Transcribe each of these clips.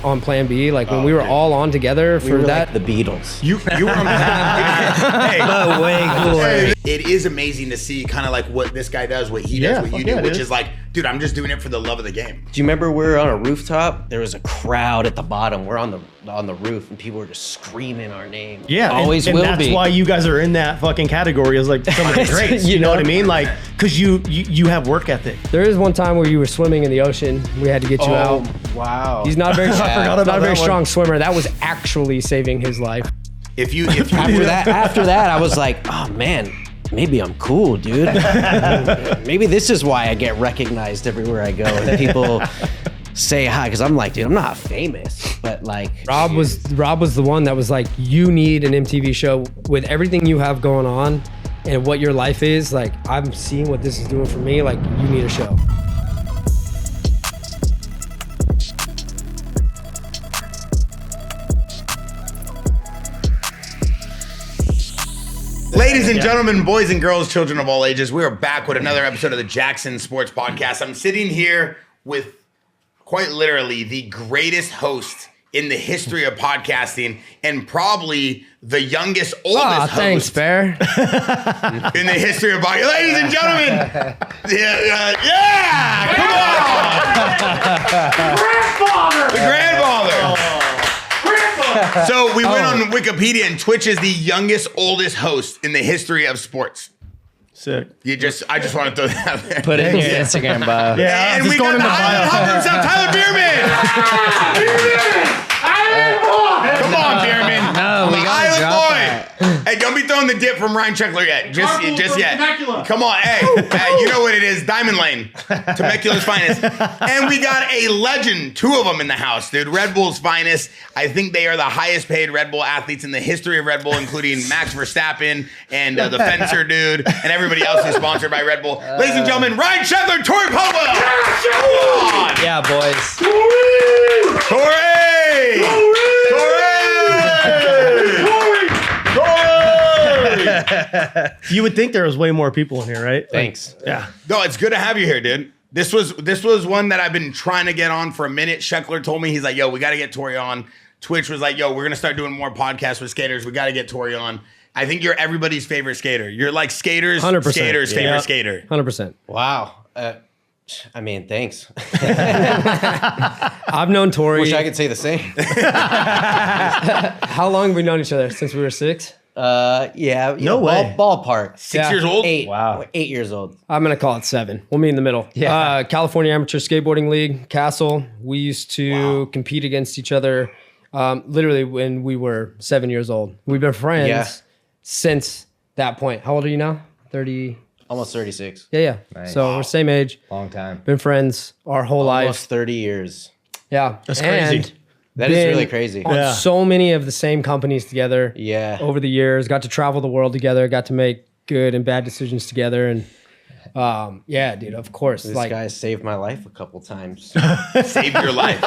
on Plan B. Like when we were all on together for that. Like the Beatles. You were on hey, But way cooler. it is amazing to see kind of like what this guy does, what he does, what you do, which is like, dude, I'm just doing it for the love of the game. Do you remember we were on a rooftop? There was a crowd at the bottom. We're on the roof, and people were just screaming our name. Yeah, always and will that's be. why you guys are in that fucking category as like some of the greats. You know what I mean? Like, because you have work ethic. There is one time where you were swimming in the ocean. We had to get you out. Wow. He's not a very, forgot about not a very that one. strong swimmer. That was actually saving his life. If you After that, I was like, oh man, maybe I'm cool, dude. Maybe this is why I get recognized everywhere I go, and people say hi, because I'm like, dude, I'm not famous, but like Rob was the one that was like, you need an MTV show with everything you have going on and what your life is. Like, I'm seeing what this is doing for me. Like, you need a show. Ladies and gentlemen, boys and girls, children of all ages, we are back with another episode of the Jaxxon Sports Podcast. I'm sitting here with quite literally the greatest host in the history of podcasting and probably the youngest, oldest Thanks, host Bear. in the history of podcasting. Ladies and gentlemen, come on! The grandfather! So we went on Wikipedia, and Twitch is the youngest, oldest host in the history of sports. Sick. I just want to throw that out there. put it in your Instagram bio. Yeah, And just we going got in the the bio. Hopper himself, Tyler Bierman. Come on, Bierman. No, we gotta Island drop boy. that. Hey, don't be throwing the dip from Ryan Sheckler yet. Just yet. Come on, hey, you know what it is. Diamond Lane, Temecula's finest. And we got a legend, two of them in the house, dude. Red Bull's finest. I think they are the highest paid Red Bull athletes in the history of Red Bull, including Max Verstappen and the fencer dude and everybody else who's sponsored by Red Bull. Ladies and gentlemen, Ryan Sheckler, Torey Pudwill. Come on. Yeah, boys. Torey! You would think there was way more people in here, right? Thanks. Yeah. No, it's good to have you here, dude. This was one that I've been trying to get on for a minute. Sheckler told me, he's like, yo, we got to get Torey on. Twitch was like, yo, we're going to start doing more podcasts with skaters. We got to get Torey on. I think you're everybody's favorite skater. You're like skaters' 100%. favorite skater. 100%. Wow. I mean, thanks. I've known Torey. Wish I could say the same. How long have we known each other? Since we were 6? Yeah. No way. Ballpark. 6 years old? 8. Wow. 8 years old. I'm going to call it 7. We'll meet in the middle. Yeah. California Amateur Skateboarding League, Castle. We used to compete against each other literally when we were 7 years old. We've been friends since that point. How old are you now? 30? Almost 36. Yeah. Nice. So we're same age. Long time. Been friends our whole Almost life. 30 years. Yeah. That's crazy. And That is been really crazy. on Yeah. so many of the same companies together. Yeah. Over the years, got to travel the world together, got to make good and bad decisions together. And yeah, dude, of course. This like guy saved my life a couple times. Saved your life.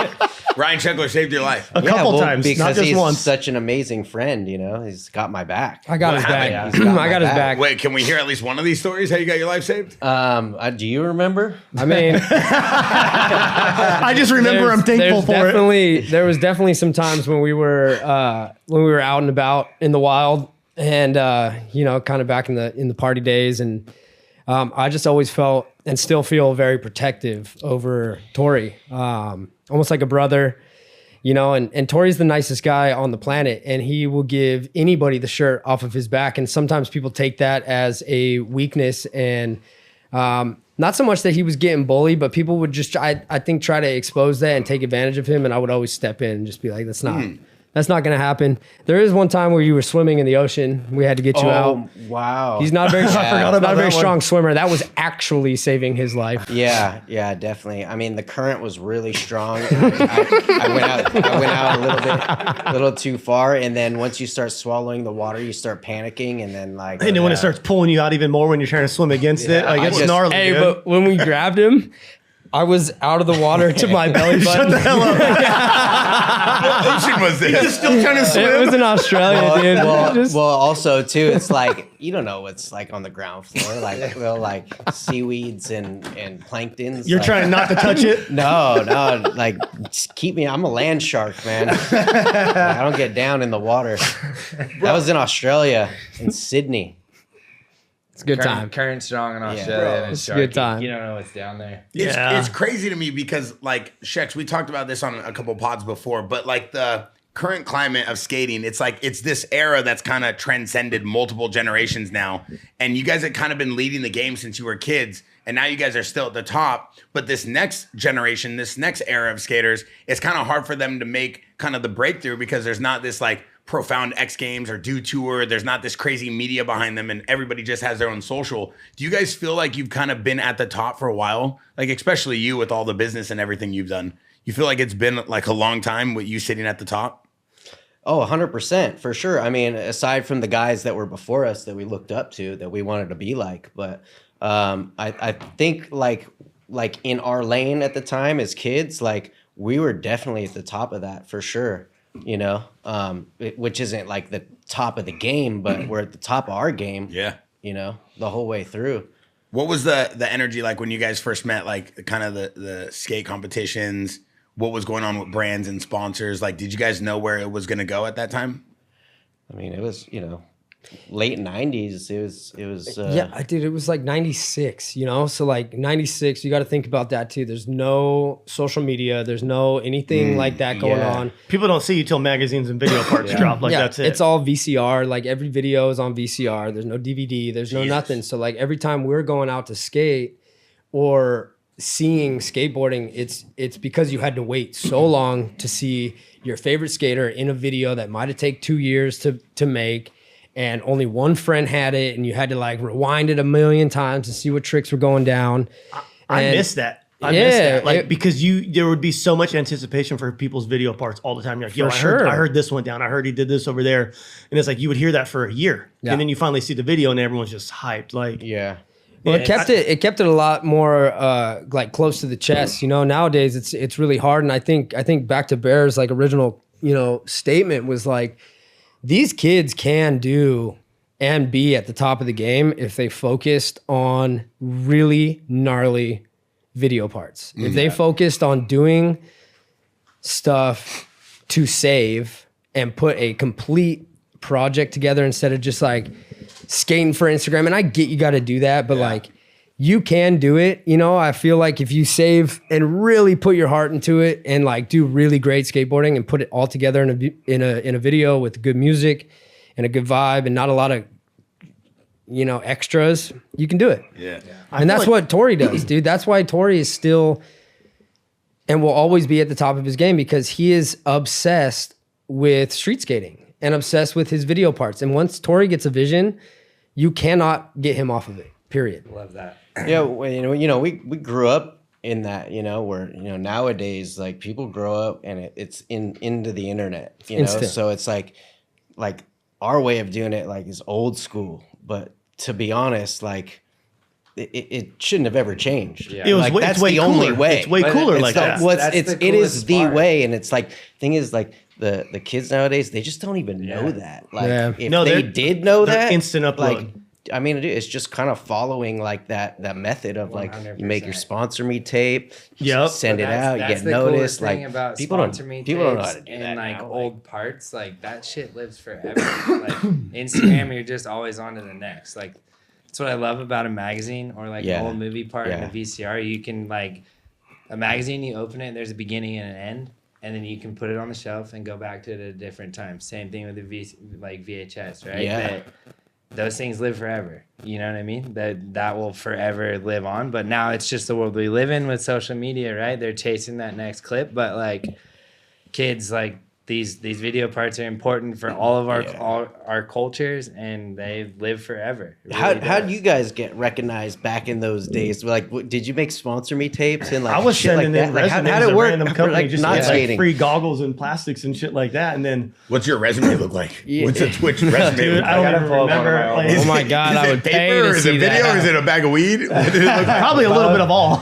Ryan Sheckler saved your life. A couple times, because not just he's once. such an amazing friend, you know. He's got my back. I got What his happened? back. He's got I my got his back. back. Wait, can we hear at least one of these stories? How you got your life saved? Do you remember? I mean, I just remember I'm thankful for it. There was definitely some times when we were out and about in the wild, and kind of back in the party days, and I just always felt and still feel very protective over Torey, almost like a brother. And Torey's the nicest guy on the planet, and he will give anybody the shirt off of his back. And sometimes people take that as a weakness, and not so much that he was getting bullied, but people would just, I think, try to expose that and take advantage of him. And I would always step in and just be like, that's not going to happen. There is one time where you were swimming in the ocean. We had to get you out. Wow. He's not very, forgot about not a very that one. strong swimmer. That was actually saving his life. Yeah, definitely. I mean, the current was really strong. I went out a little too far, and then once you start swallowing the water, you start panicking, and then like. And then when it starts pulling you out even more when you're trying to swim against it, like it's gnarly. Hey, dude. but when we grabbed him, I was out of the water to my belly button. Shut the hell up. Ocean was this? He's still trying to swim. It was in Australia, dude. Well, also too, it's like you don't know what's like on the ground floor, like seaweeds and planktons. You're like, trying not to touch it? No, like just keep me. I'm a land shark, man. I don't get down in the water. That was in Australia, in Sydney. It's a good time. Current strong in Australia. It's a good time. You don't know what's down there. It's crazy to me because, like, Shex, we talked about this on a couple pods before, but like the current climate of skating, it's like it's this era that's kind of transcended multiple generations now. And you guys have kind of been leading the game since you were kids, and now you guys are still at the top. But this next generation, this next era of skaters, it's kind of hard for them to make kind of the breakthrough because there's not this like profound X Games or Do Tour. There's not this crazy media behind them, and everybody just has their own social. Do you guys feel like you've kind of been at the top for a while? Like, especially you with all the business and everything you've done. You feel like it's been like a long time with you sitting at the top? Oh, 100%, for sure. I mean, aside from the guys that were before us that we looked up to, that we wanted to be like, but I think like in our lane at the time as kids, like we were definitely at the top of that for sure. You know, which isn't like the top of the game, but we're at the top of our game. Yeah. You know, the whole way through. What was the energy like when you guys first met, like kind of the skate competitions? What was going on with brands and sponsors? Like, did you guys know where it was going to go at that time? I mean, it was, you know, late 90s. It was Yeah, I did. It was like 96, you know? So like 96, you got to think about that too. There's no social media. There's no anything like that going on. People don't see you till magazines and video parts drop. Like, that's it. It's all VCR. Like every video is on VCR. There's no DVD. There's no nothing. So like every time we're going out to skate or seeing skateboarding, it's because you had to wait so long to see your favorite skater in a video that might have taken 2 years to make. And only one friend had it, and you had to like rewind it a million times to see what tricks were going down. I miss that. I miss that. Like, because there would be so much anticipation for people's video parts all the time. You're like, yo, I heard this went down. I heard he did this over there. And it's like, you would hear that for a year. Yeah. And then you finally see the video and everyone's just hyped. Like, yeah. Well, it kept it a lot more like close to the chest. You know, nowadays it's really hard. And I think back to Bear's like original, you know, statement was like, these kids can do and be at the top of the game if they focused on really gnarly video parts. If they focused on doing stuff to save and put a complete project together instead of just like skating for Instagram. And I get you got to do that, but like you can do it. You know, I feel like if you save and really put your heart into it and like do really great skateboarding and put it all together in a video with good music and a good vibe and not a lot of, you know, extras, you can do it. Yeah. And that's what Torey does, dude. That's why Torey is still and will always be at the top of his game because he is obsessed with street skating and obsessed with his video parts. And once Torey gets a vision, you cannot get him off of it. Period. Love that. Yeah, well, you know, we grew up in that, you know, where, you know, nowadays like people grow up and it's into the internet, you know, so it's like our way of doing it like is old school, but to be honest, like it shouldn't have ever changed. Yeah. It was like, way, that's it's way the cooler. only way. It's way cooler like that. It is the way, and it's like thing is like the kids nowadays they just don't even know that. Like if they did know that, instant upload. Like, I mean, it's just kind of following like that method of like 100%. You make your sponsor me tape, send it out, you get noticed. Like people don't know how to do that. And like now, old parts, like that shit lives forever. Like Instagram, you're just always on to the next. Like that's what I love about a magazine or like an old movie part in a VCR. You can like a magazine, you open it, there's a beginning and an end. And then you can put it on the shelf and go back to it at a different time. Same thing with the VHS, right? Yeah. Those things live forever. You know what I mean? That will forever live on. But now it's just the world we live in with social media, right? They're chasing that next clip. But like kids, like these video parts are important for all of our cultures, and they live forever. How did you guys get recognized back in those days? Like, did you make sponsor me tapes and like I was shit sending like in that? Like, how resumes did it work? Random company like just not like skating. free goggles and plastics and shit like that. And then What's your resume look like? What's a Twitch resume dude, look I like? don't even remember. Like, Oh my God, I would pay Paper? to Is see it video? that. Is it a bag of weed? What did it look like? probably a little bit of all.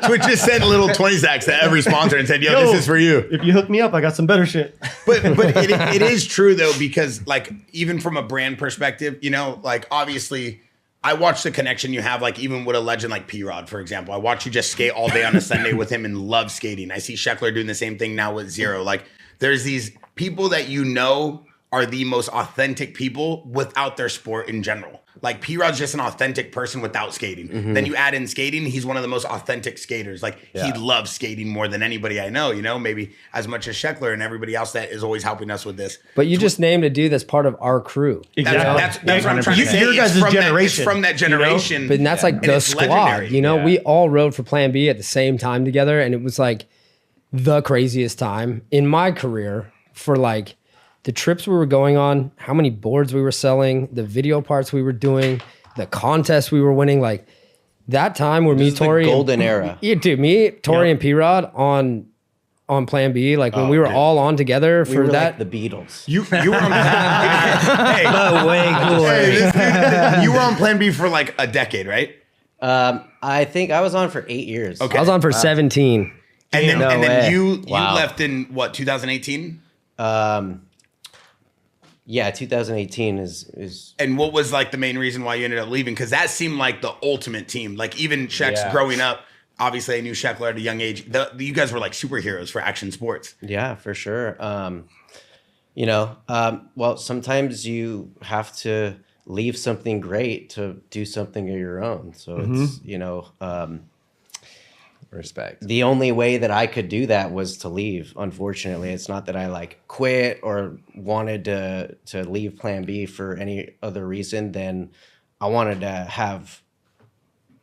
Twitch just sent little 20 sacks to every sponsor and said, yo, this is for you. If you hook me up, I got some better shit. shit. But it is true though, because like even from a brand perspective, you know, like obviously I watch the connection you have, like even with a legend like P-Rod, for example. I watch you just skate all day on a Sunday with him and love skating. I see Sheckler doing the same thing now with Zero. Like there's these people that you know are the most authentic people without their sport in general. Like P-Rod's just an authentic person without skating. Mm-hmm. Then you add in skating, he's one of the most authentic skaters. Like he loves skating more than anybody I know, you know, maybe as much as Sheckler and everybody else that is always helping us with this. But you just named a dude that's part of our crew. Exactly. That's what I'm trying to say. Your guys' generation. It's from that generation. You know? But that's like the squad, legendary. You know, we all rode for Plan B at the same time together. And it was like the craziest time in my career for like, the trips we were going on, how many boards we were selling, the video parts we were doing, the contests we were winning, like that time where me, Torey, golden era. Yeah, dude, me, Torey, and P-Rod on Plan B, like when we were all on together for that. Like the Beatles. You were on you were on Plan B for like a decade, right? I think I was on for 8 years. Okay, I was on for 17. And then you left in what, 2018? Yeah, 2018 is. And what was like the main reason why you ended up leaving? Because that seemed like the ultimate team. Like even Sheck's growing up, obviously I knew Sheckler at a young age. You guys were like superheroes for action sports. Yeah, for sure. You know, well, sometimes you have to leave something great to do something of your own. So it's, you know, respect. The only way that I could do that was to leave. Unfortunately, it's not that I like quit or wanted to leave Plan B for any other reason than I wanted to have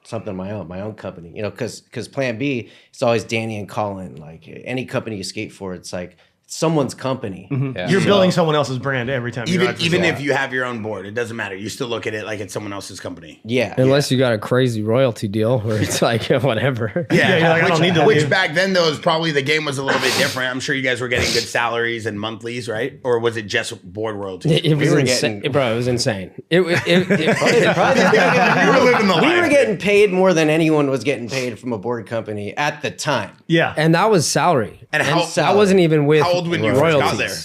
something of my own company. You know, because Plan B, it's always Danny and Colin. Like any company you skate for, it's like someone's company. Mm-hmm. Yeah. You're building someone else's brand every time. Even if you have your own board, it doesn't matter. You still look at it like it's someone else's company. Yeah. Unless you got a crazy royalty deal where it's like whatever. Yeah. You're like, I don't need to leave. Back then though, is probably the game was a little bit different. I'm sure you guys were getting good salaries and monthlies, right? Or was it just board royalty? It was insane, bro. It was insane. It we were living the life. We were getting paid more than anyone was getting paid from a board company at the time. Yeah. And that was salary. And that wasn't even with how old when you first got there?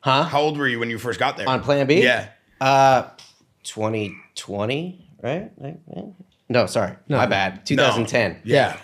Huh? How old were you when you first got there? On Plan B? Yeah. 2020, right? No, sorry. My bad. 2010. No. Yeah.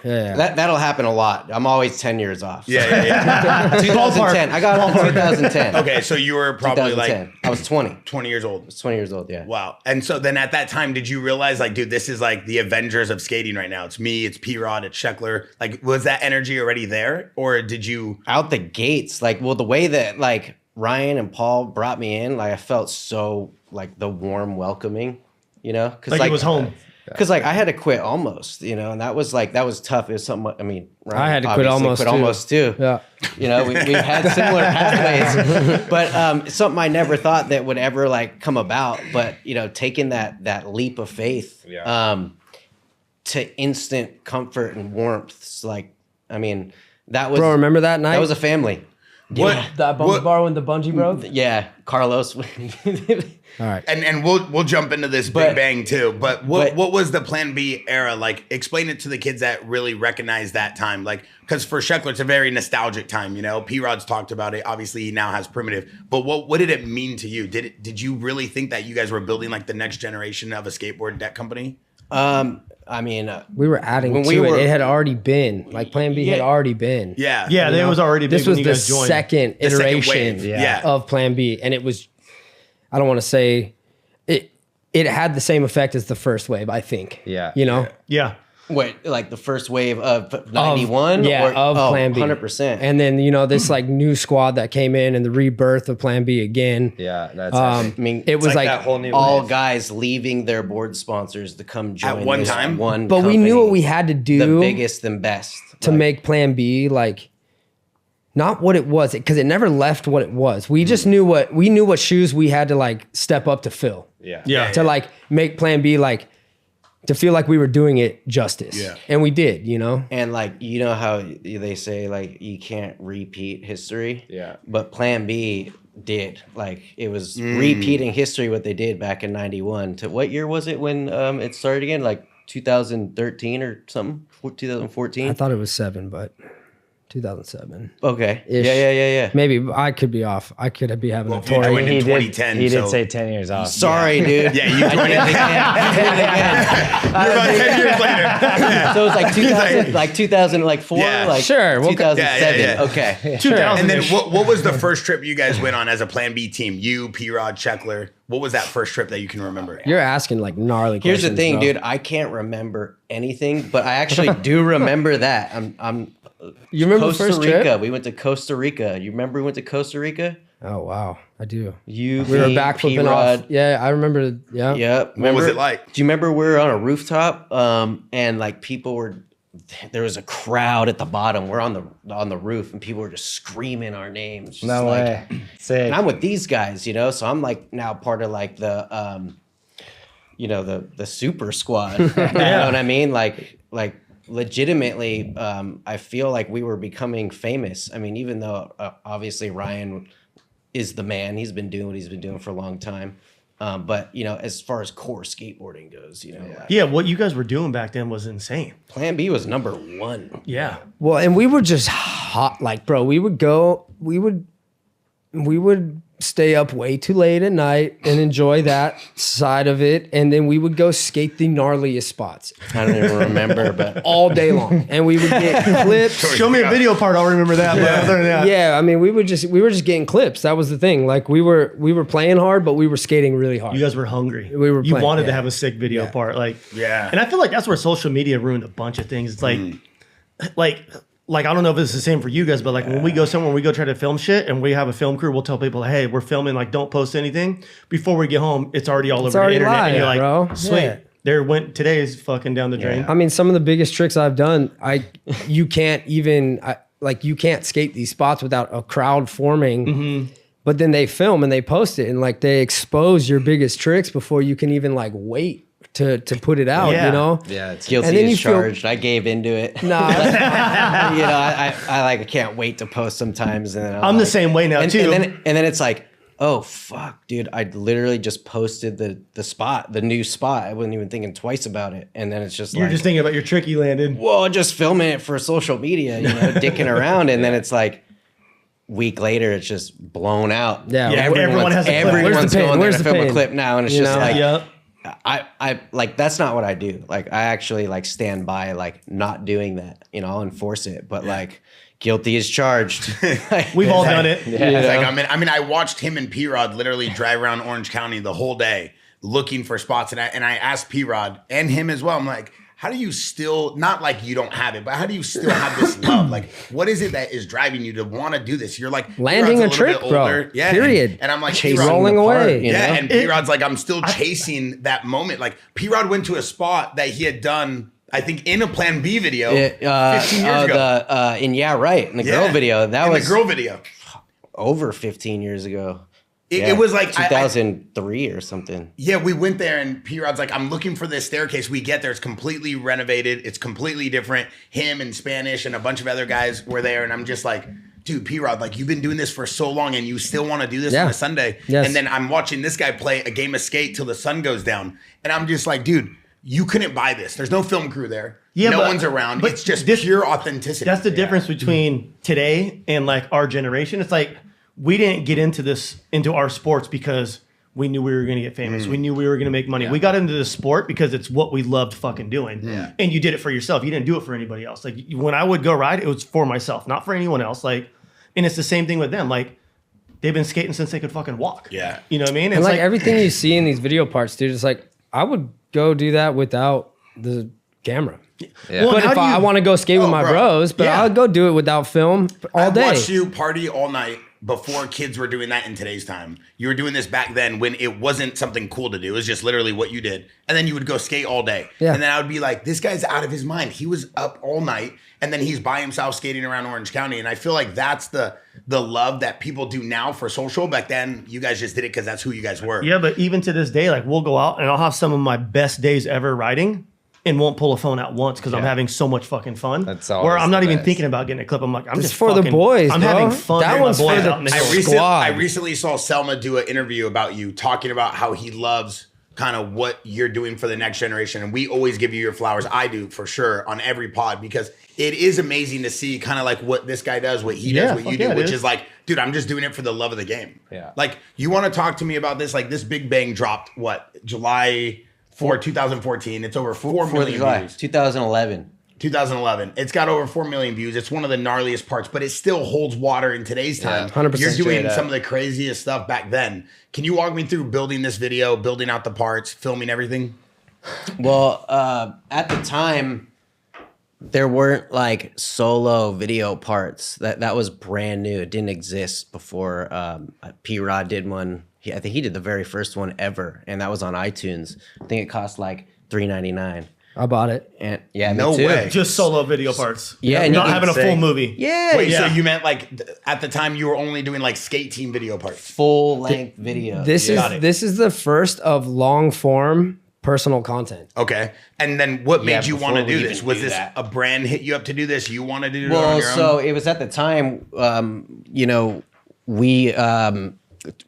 That'll happen a lot. I'm always 10 years off. So. Yeah. 2010. I got it in 2010. Okay, so you were probably like... I was 20. 20 years old. I was 20 years old, yeah. Wow. And so then at that time, did you realize like, dude, this is like the Avengers of skating right now. It's me, it's P-Rod, it's Sheckler. Like, was that energy already there? Or did you... Out the gates. Like, well, the way that like Ryan and Paul brought me in, like I felt so like the warm welcoming, you know? Like it was home. Because like I had to quit almost, you know, and that was tough. It was something. I mean, Ryan I had to quit almost too. Yeah, you know, we've had similar pathways, but something I never thought that would ever like come about. But you know, taking that leap of faith to instant comfort and warmth. It's like, I mean, that was. Bro, remember that night? That was a family. What? Yeah. That bumper bar when the bungee broke? Yeah, Carlos. All right. And we'll jump into this Big Bang too. But what was the Plan B era like? Explain it to the kids that really recognize that time. Like, because for Sheckler, it's a very nostalgic time. You know, P-Rod's talked about it. Obviously, he now has Primitive. But what did it mean to you? Did you really think that you guys were building like the next generation of a skateboard deck company? I mean, we were adding to it. It had already been like Plan B had already been. Yeah, it was already. Big this was when the you guys joined. second iteration wave. of Plan B, and it was. I don't want to say it. It had the same effect as the first wave. I think. Yeah. You know. Yeah. Wait, like the first wave of 91? Of Plan B. 100%. And then, you know, this like new squad that came in and the rebirth of Plan B again. Yeah, that's I mean, it was like that whole new all wave. Guys leaving their board sponsors to come join at one this time. One but company, we knew what we had to do. The biggest and best. To make Plan B like not what it was, because it never left what it was. We just knew what shoes we had to like step up to fill. Yeah. To like make Plan B like to feel like we were doing it justice. Yeah. And we did, you know? And like, you know how they say like you can't repeat history? Yeah. But Plan B did. Like it was repeating history what they did back in 91. To what year was it when it started again? Like 2013 or something? 2014? I thought it was 7, but 2007. Okay. Ish. Yeah. Maybe I could be off. I could be having a He joined Torey. in 2010. He did so- say 10 years off. Sorry, dude. Yeah, you joined in. You're about 10 years later. Yeah. So it's like 2000, like 2004, Yeah. like Sure, we'll- 2007. Yeah. Okay. 2000. And then what was the first trip you guys went on as a Plan B team? You, P-Rod, Sheckler. What was that first trip that you can remember? You're asking like gnarly Here's questions. the thing, bro. dude. I can't remember anything, but I actually do remember that. You remember Costa the first Rica. trip? We went to Costa Rica. You remember we went to Costa Rica? Oh wow, I do. You, We were me, backflipping P-Rod. off. Yeah, I remember. Yeah. Yep. What was it like? Do you remember we were on a rooftop and like people were there was a crowd at the bottom. We're on the roof and people were just screaming our names. Just No like, way. Sick. And I'm with these guys, you know, so I'm like now part of like the the super squad. You know what I mean? Like legitimately, I feel like we were becoming famous. I mean, even though obviously Ryan is the man, he's been doing what he's been doing for a long time. But you know, as far as core skateboarding goes, you know, Yeah, what you guys were doing back then was insane. Plan B was number one. Yeah. Well, and we were just hot. Like, bro, we would stay up way too late at night and enjoy that side of it, and then we would go skate the gnarliest spots I don't even remember, but all day long, and we would get clips. Show me a video part, I'll remember that. But other than that, Yeah, I mean, we were just getting clips. That was the thing. Like we were playing hard, but we were skating really hard. you guys were hungry. We were You playing, wanted to yeah. have a sick video part, like Yeah. And I feel like that's where social media ruined a bunch of things. It's like I don't know if it's the same for you guys, but like when we go somewhere, we go try to film shit, and we have a film crew. We'll tell people, hey, we're filming. Like, don't post anything. Before we get home, it's already all over the already internet, live, and you're like, bro. sweet. Yeah. There went today's fucking down the drain. I mean, some of the biggest tricks I've done, you can't skate these spots without a crowd forming. Mm-hmm. But then they film and they post it, and like they expose your biggest tricks before you can even like wait to put it out. Yeah. You know? Yeah, it's guilty And then as you feel- charged. I gave into it. Nah, that's- You know, I like can't wait to post sometimes, and then I'm the same way now, too. And then it's like, oh fuck, dude, I literally just posted the new spot. I wasn't even thinking twice about it, and then it's just You're like, just thinking about your trick you landed. well, just filming it for social media, you know, dicking around, and then it's like. Week later, it's just blown out. Yeah, everyone has a clip. everyone's Where's the pain? going there Where's to the film a pain? clip now, and it's You just know? like Yep. I like that's not what I do. Like I actually like stand by like not doing that. You know, I'll enforce it, but like guilty as charged. We've all done it. It's like, I mean, I watched him and P-Rod literally drive around Orange County the whole day looking for spots. And I asked P-Rod and him as well. I'm like, how do you still, not like you don't have it, but how do you still have this love? Like, what is it that is driving you to want to do this? You're like, Landing P-Rod's a little trick, bit bro. older. Yeah. Period. And I'm like, Chasing P-Rod, rolling the part, away. you know? yeah, and P-Rod's like, I'm still chasing that moment. Like, P-Rod went to a spot that he had done, I think, in a Plan B video 15 years ago. In the girl video. That was the girl video. over 15 years ago. It was like 2003 or something. Yeah, we went there and P-Rod's like, I'm looking for this staircase. We get there, it's completely renovated. It's completely different. Him and Spanish and a bunch of other guys were there. And I'm just like, dude, P-Rod, like you've been doing this for so long and you still want to do this on a Sunday. Yes. And then I'm watching this guy play a game of skate till the sun goes down. And I'm just like, dude, you couldn't buy this. There's no film crew there. Yeah, no but- one's around. but It's just this- pure authenticity. That's the difference between today and like our generation. It's like we didn't get into our sports because we knew we were going to get famous. We knew we were going to make money. We got into the sport because it's what we loved fucking doing. Yeah. And you did it for yourself. You didn't do it for anybody else. Like when I would go ride, it was for myself, not for anyone else. Like, and it's the same thing with them. Like they've been skating since they could fucking walk. Yeah. You know what I mean? and It's like everything you see in these video parts, dude, it's like I would go do that without the camera. Yeah. Well, But how if do I you- want to go skate with my bro. bros, but Yeah. I'll go do it without film all I day. watched you party all night before kids were doing that in today's time. You were doing this back then when it wasn't something cool to do. It was just literally what you did. And then you would go skate all day. Yeah. And then I would be like, this guy's out of his mind. He was up all night and then he's by himself skating around Orange County. And I feel like that's the love that people do now for social. Back then, you guys just did it because that's who you guys were. Yeah, but even to this day, like we'll go out and I'll have some of my best days ever riding and won't pull a phone out once because I'm having so much fucking fun. That's where always I'm not the even best. thinking about getting a clip. I'm like, I'm just for the fucking- boys, I'm bro. having fun. That with one's my boys for the- out in the I hills. recently, Squad. I recently saw Selma do an interview about you talking about how he loves kind of what you're doing for the next generation. And we always give you your flowers. I do for sure on every pod, because it is amazing to see kind of like what this guy does, what he does, what you do, which is like, dude, I'm just doing it for the love of the game. Yeah. Like, you want to talk to me about this? Like, this Big Bang dropped July 4, 2014. It's over 4 million views. 2011. It's got over 4 million views. It's one of the gnarliest parts, but it still holds water in today's time. 100% You're doing some of the craziest stuff back then. Can you walk me through building this video, building out the parts, filming everything? Well, at the time, there weren't like solo video parts. That was brand new. It didn't exist before. P-Rod did one. I think he did the very first one ever, and that was on iTunes. I think it cost like $3.99. I bought it. And yeah, No me too. way. Just solo video parts. Yeah, and not you having a can full movie. Yeah. Wait, so Yeah. you meant like at the time you were only doing like skate team video parts? Full length video. This is the first of long form personal content. Okay. And then what made you want to before we do this? even Was do this that. a brand hit you up to do this? You want to do it on Well, your own? so it was at the time, we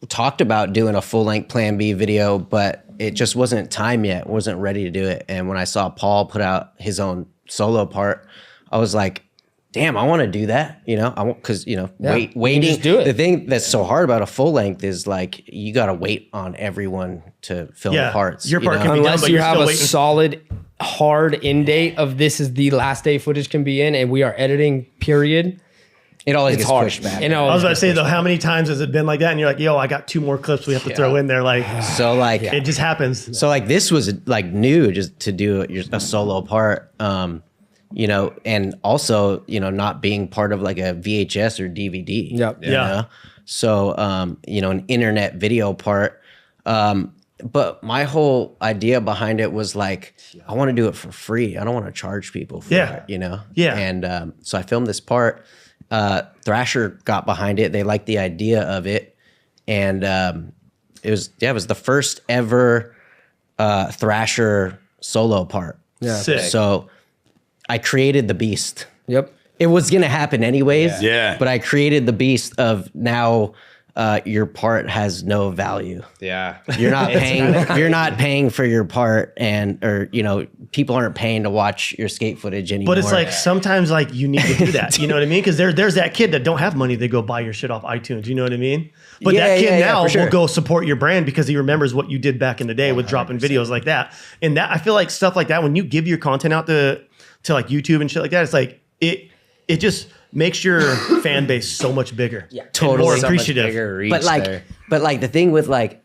talked about doing a full length Plan B video, but it just wasn't time yet. Wasn't ready to do it. And when I saw Paul put out his own solo part, I was like, damn, I want to do that. Because waiting. just do it. The thing that's so hard about a full length is like you got to wait on everyone to film parts. Your part you know? can be done, Unless but you you're have still a waiting. solid, hard end date of this is the last day footage can be in, and we are editing, period. It always It's gets hard. pushed back. You know, I was about to say though, how many times has it been like that? And you're like, yo, I got 2 more clips we have to throw in there. Like, So like it just happens. So like this was like new just to do a solo part, and also not being part of like a VHS or DVD. Yep. you know? So an internet video part. But my whole idea behind it was like I want to do it for free. I don't want to charge people for it. Yeah. And so I filmed this part. Thrasher got behind it. They liked the idea of it, and it was the first ever Thrasher solo part. Yeah. Sick. So I created the beast. Yep. It was gonna happen anyways. Yeah. But I created the beast of now. Your part has no value. Yeah. You're not paying. You're not paying for your part, or people aren't paying to watch your skate footage anymore. But it's like sometimes like you need to do that. You know what I mean? Because there's that kid that don't have money to go buy your shit off iTunes. You know what I mean? But that kid now for sure. will go support your brand because he remembers what you did back in the day with dropping videos like that. And that I feel like stuff like that when you give your content out to like YouTube and shit like that, it's like it just makes your fan base so much bigger. Yeah, totally. more So much appreciative. bigger reach but like there. the thing with like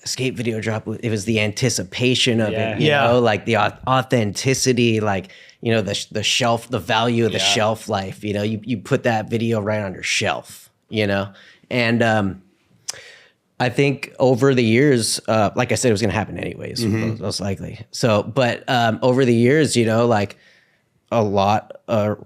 a skate video drop, it was the anticipation of it, Yeah. like the authenticity, like the shelf, the value of the shelf life. You put that video right on your shelf, and I think over the years, like I said, it was going to happen anyways, most likely. So, but over the years, like a lot,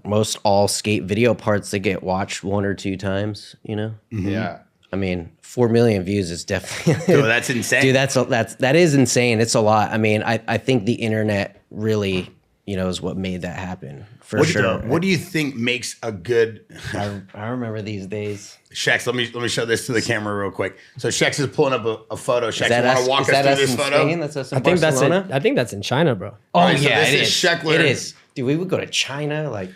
most all skate video parts that get watched 1 or 2 times, Yeah. I mean, 4 million views is definitely Dude, that's insane. Dude, that is insane. It's a lot. I mean, I think the internet really, is what made that happen for sure. What do you think makes a good I remember these days. Shex? Let me show this to the camera real quick. So Shex is pulling up a photo. Shex, you want us- to walk is us that through us this in photo? Spain? That's us in I think Barcelona? I think that's in China, bro. Oh Alright, so yeah, this it is is. Sheckler. It is. Dude, we would go to China, like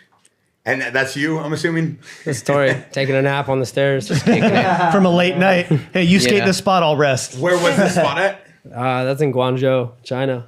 And that's you, I'm assuming. This Torey taking a nap on the stairs. kicking it. From a late night. Hey, you skate know? this spot, I'll rest. Where was this spot at? That's in Guangzhou, China.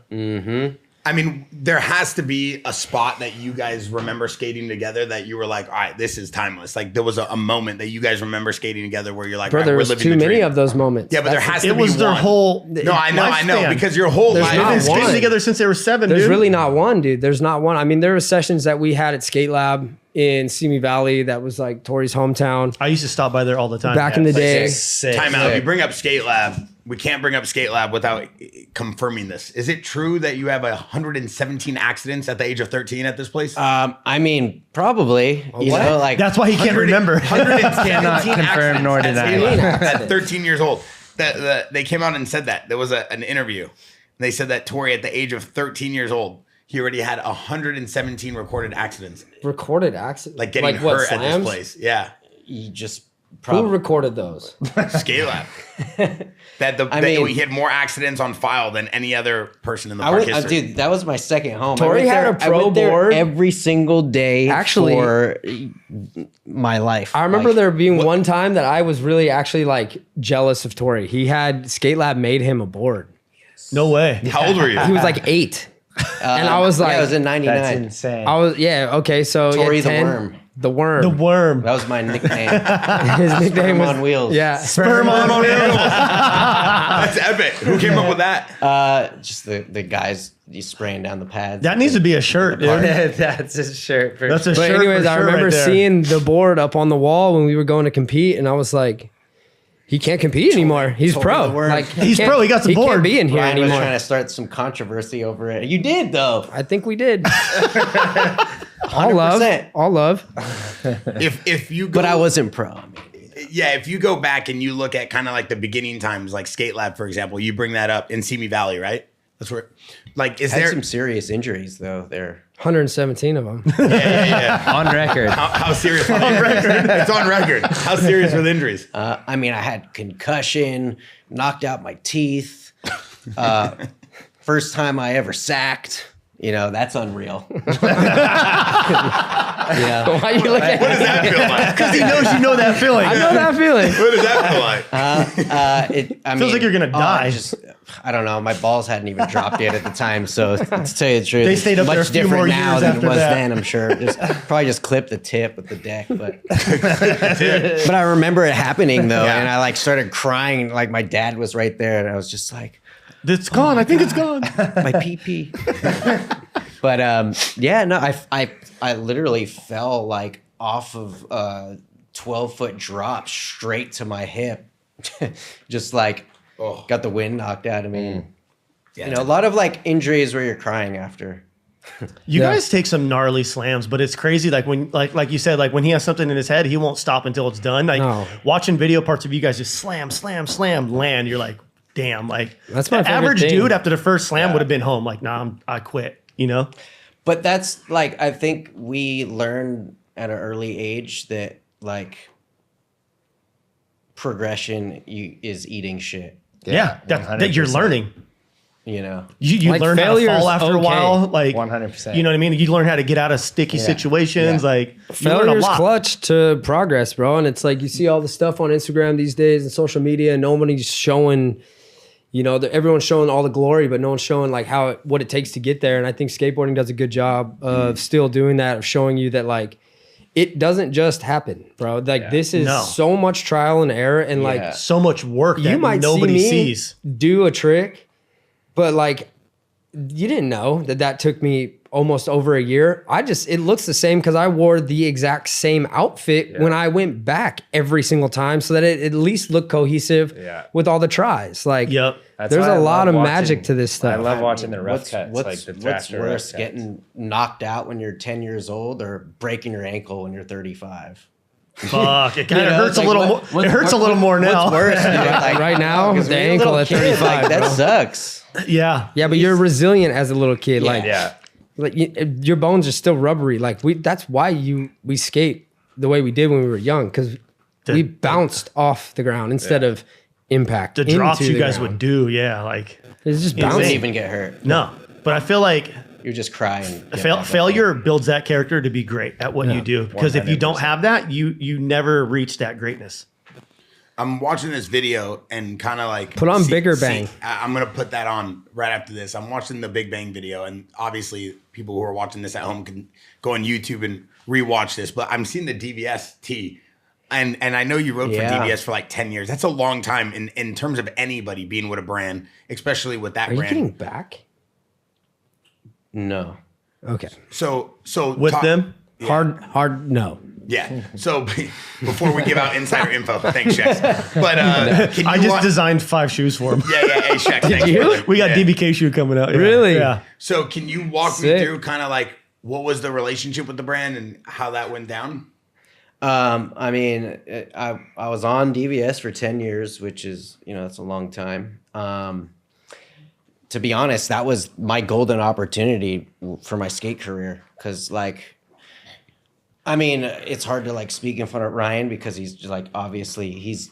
I mean, there has to be a spot that you guys remember skating together that you were like, all right, this is timeless. Like there was a moment that you guys remember skating together where you're like, Bro, all right, there we're was living too the many dream. of those moments. Yeah, but there has to It be was their one. whole No, I know, lifespan. because your whole There's life. They've not been skating one. together since they were 7, There's dude. really not one, dude. There's not one. I mean, there were sessions that we had at Skate Lab in Simi Valley that was like Torey's hometown I used to stop by there all the time. back in the day. Time out. You bring up Skate Lab. We can't bring up Skate Lab without confirming this. Is it true that you have 117 accidents at the age of 13 at this place? I mean, probably. You know, like That's why he can't remember. 117 Cannot confirm accidents nor at deny. Skate Lab at 13 years old. They came out and said that. There was an interview. They said that Torey, at the age of 13 years old, he already had 117 recorded accidents. Recorded accident. Like getting what, hurt at this slams? place. Yeah. you just Who recorded those? Skate Lab. He had more accidents on file than any other person in the park history. Dude, that was my second home. Torey had a pro board every single day for my life. I remember there being one time that I was really actually like jealous of Torey. He had Skate Lab made him a board. No way. How old were you? He was like 8. And I was like, I was in 99. That's insane. Okay, so Torey the Worm. The Worm. The Worm. That was my nickname. His nickname was on wheels. Yeah, Sperm on wheels. That's epic. Who came up with that? Just the guys spraying down the pads. That needs to be a shirt, dude. That's his shirt. That's a But shirt. anyways, I remember right there. seeing the board up on the wall when we were going to compete, and I was like, he can't compete anymore. He's pro. the Worm. Like He's can't- pro. He got the He board. can't be in here Ryan was anymore. trying to start some controversy over it. You did, though. I think we did. All 100%. love. If you go, But I wasn't pro. yeah, if you go back and you look at kind of like the beginning times, like Skate Lab, for example, you bring that up in Simi Valley, right? That's where, like, is Had there some serious injuries, though, there. 117 of them. Yeah. On record. How serious? On record. It's on record. How serious were the injuries? I mean, I had concussion, knocked out my teeth. First time I ever sacked. You know, that's unreal. Why are you looking What does at that feel like? Because he knows you know that feeling. I know that feeling. What does that feel like? Feels like you're gonna die. I don't know. My balls hadn't even dropped yet at the time. So to tell you the truth, They stayed up much there a few different more now years than it after was that. then. I'm sure. Probably just clipped the tip with the deck, but I remember it happening though, Yeah. and I like started crying. Like my dad was right there, and I was just like, It's gone. I think it's gone. my pee. But yeah, no, I literally fell like off of a 12-foot drop straight to my hip, just like got the wind knocked out of me. Yeah, You know, a lot of like injuries where you're crying after. You Yeah. guys take some gnarly slams, but it's crazy. Like when, like you said, like when he has something in his head, he won't stop until it's done. Like No. watching video parts of you guys just slam, land. You're like, damn. Like That's my the favorite average thing. dude after the first slam would have been home. Like, nah, I quit. You know. But that's like, I think we learned at an early age that like progression is eating shit, Yeah, that you're 100%. learning. you know? You Like, learn how to failure's fall after a okay. while. Like 100%. You know what I mean? You learn how to get out of sticky situations. Yeah. Like you learn a Failure's lot. clutch to progress, bro. And it's like you see all the stuff on Instagram these days and social media, and nobody's showing, you know, everyone's showing all the glory, but no one's showing like what it takes to get there. And I think skateboarding does a good job of still doing that, of showing you that like it doesn't just happen, bro. Like this is No. so much trial and error, and like So much work that you might nobody see me sees. do a trick, but like you didn't know that took me almost over a year. It looks the same because I wore the exact same outfit when I went back every single time, so that it at least looked cohesive with all the tries. Like Yep. That's there's why a I lot love of watching- magic to this I stuff. love watching the rough cuts, like What's the Thrasher rough worse, cuts. getting knocked out when you're 10 years old or breaking your ankle when you're 35? Fuck, it kind You of know, hurts it's a like, little what- more. It hurts a little more now. What's worse? dude? Like, Right now, 'cause the when you're a ankle little at kid, 35, like, that bro. sucks. Yeah. Yeah, but you're resilient as a little kid. Like, Yeah. like your bones are still rubbery. Like that's why we skate the way we did when we were young, because we bounced off the ground instead of impact. The drops into you the guys ground. would do, yeah, like It's just You wouldn't bouncing. even get hurt. no. But I feel like You're just crying. failure builds that character to be great at what you do. Because if you don't 100%. have that, you never reach that greatness. I'm watching this video and kind of like Put on Bigger Bang. I'm gonna put that on right after this. I'm watching the Big Bang video, and obviously people who are watching this at home can go on YouTube and rewatch this. But I'm seeing the DVS tee, and I know you wrote for Yeah. DVS for like 10 years. That's a long time in terms of anybody being with a brand, especially with that Are you brand. getting back? No. Okay. So With talk- them, Hard. No. Yeah. So before we give out insider info, thanks, Shex. But can you I just wa- designed 5 shoes for them. Yeah. Hey, Shex. Thanks, you? brother. We got Yeah. DBK shoe coming out. Yeah. Really? Yeah. So can you walk me Sick. through kind of like what was the relationship with the brand and how that went down? I mean, I was on DVS for 10 years, which is, you know, that's a long time. To be honest, that was my golden opportunity for my skate career. Cause like I mean, it's hard to like speak in front of Ryan because he's just like, obviously he's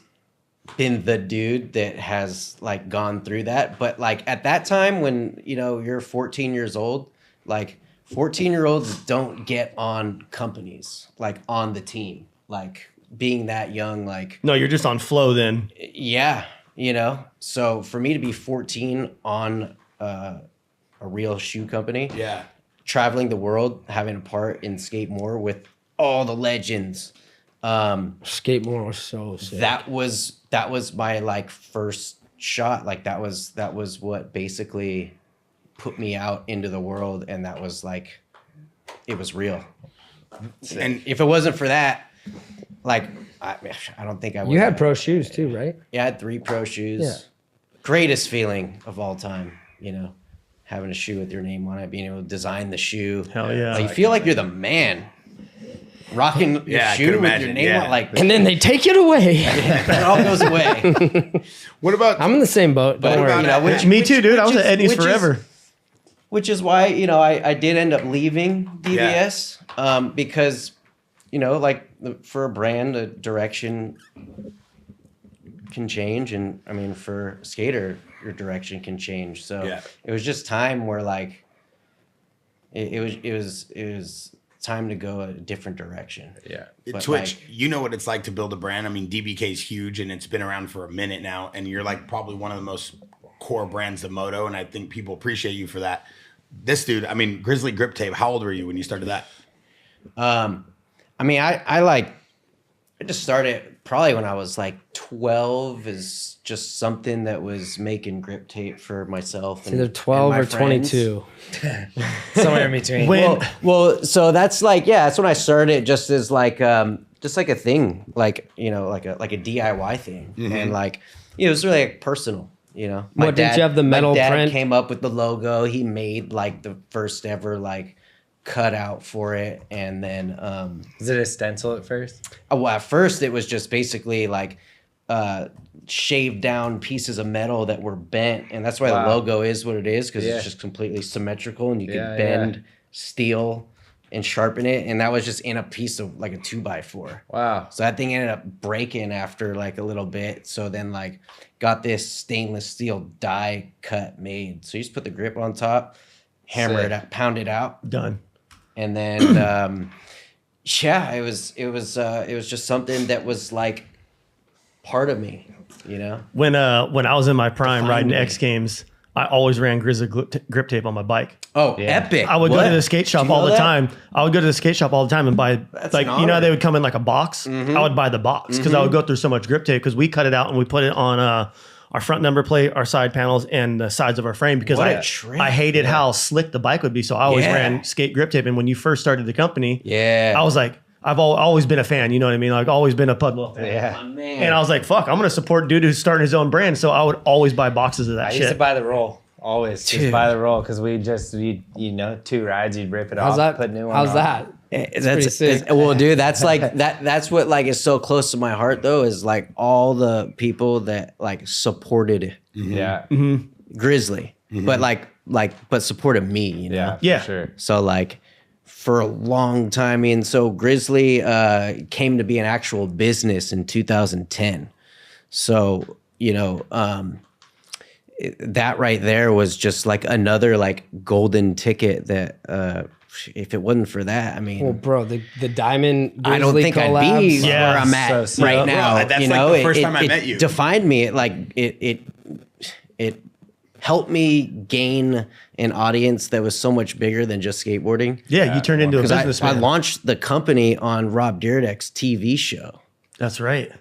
been the dude that has like gone through that. But like at that time when, you know, you're 14 years old, like 14-year-olds don't get on companies, like on the team, like being that young, like. No, you're just on flow then. Yeah. You know, so for me to be 14 on a real shoe company, traveling the world, having a part in Skate More with all the legends. Skate More was so sick. That was my like first shot. Like that was what basically put me out into the world, and that was like, it was real. And if it wasn't for that, like I don't think I would. You had pro shoes too, right? Yeah, I had 3 pro shoes. Yeah. Greatest feeling of all time, you know, having a shoe with your name on it, being able to design the shoe. Hell yeah. Like, you feel like you're the man. Rocking your shoe with your name on, like, and then they take it away. It all goes away. What about? I'm in the same boat. Don't worry. You know, Me too, dude. I was at Edney's forever. Which is why, you know, I did end up leaving DVS because, you know, like for a brand, a direction can change. And I mean, for a skater, your direction can change. So it was just time where like, it was time to go a different direction. Yeah. Twitch, like, you know what it's like to build a brand. I mean, DBK is huge and it's been around for a minute now. And you're like probably one of the most core brands of moto. And I think people appreciate you for that. This dude, I mean, Grizzly Griptape, how old were you when you started that? I mean, I just started probably when I was like 12 is just something that was making grip tape for myself. It's either 12 or 22. Somewhere in between. Well, so that's like, that's when I started just as like a thing, like, you know, like a DIY thing. Mm-hmm. And like, it was really like personal, you know. Did you have the metal print? My dad print? came up with the logo. He made like the first ever like cutout for it, and then was it a stencil at first? Well, at first it was just basically like shaved down pieces of metal that were bent, and that's why the logo is what it is, because it's just completely symmetrical, and you can bend steel and sharpen it, and that was just in a piece of like a 2x4. Wow. So that thing ended up breaking after like a little bit, so then like got this stainless steel die cut made. So you just put the grip on top, hammer it out, pound it out, done. And then, it was just something that was like part of me, you know? When I was in my prime riding X Games, I always ran Grizzly Griptape on my bike. Oh, epic. I would go to the skate shop all the time. I would go to the skate shop all the time and buy, like, you know how they would come in like a box? Mm-hmm. I would buy the box because I would go through so much grip tape because we cut it out and we put it on our front number plate, our side panels, and the sides of our frame because I hated how slick the bike would be. So I always ran skate grip tape. And when you first started the company, I was like, I've always been a fan. You know what I mean? Like always been a Pudwill fan. Yeah. And I was like, fuck, I'm going to support a dude who's starting his own brand. So I would always buy boxes of that shit. I used to buy the roll. Always just buy the roll because you know, 2 rides, you'd rip it off, put new one on. How's that? That's sick. Well, dude, that's like that's what like is so close to my heart though, is like all the people that like supported Grizzly, but supported me, you know? Yeah, for sure. So like for a long time, and so Grizzly came to be an actual business in 2010. So, you know, that right there was just like another like golden ticket that if it wasn't for that, I mean, well, bro, the Diamond Grizzly I don't think collabs, I'd be where I'm at right now. That's you like know, the first time I met you. It defined me. It helped me gain an audience that was so much bigger than just skateboarding. Yeah, you turned into a businessman. I launched the company on Rob Dyrdek's TV show. That's right.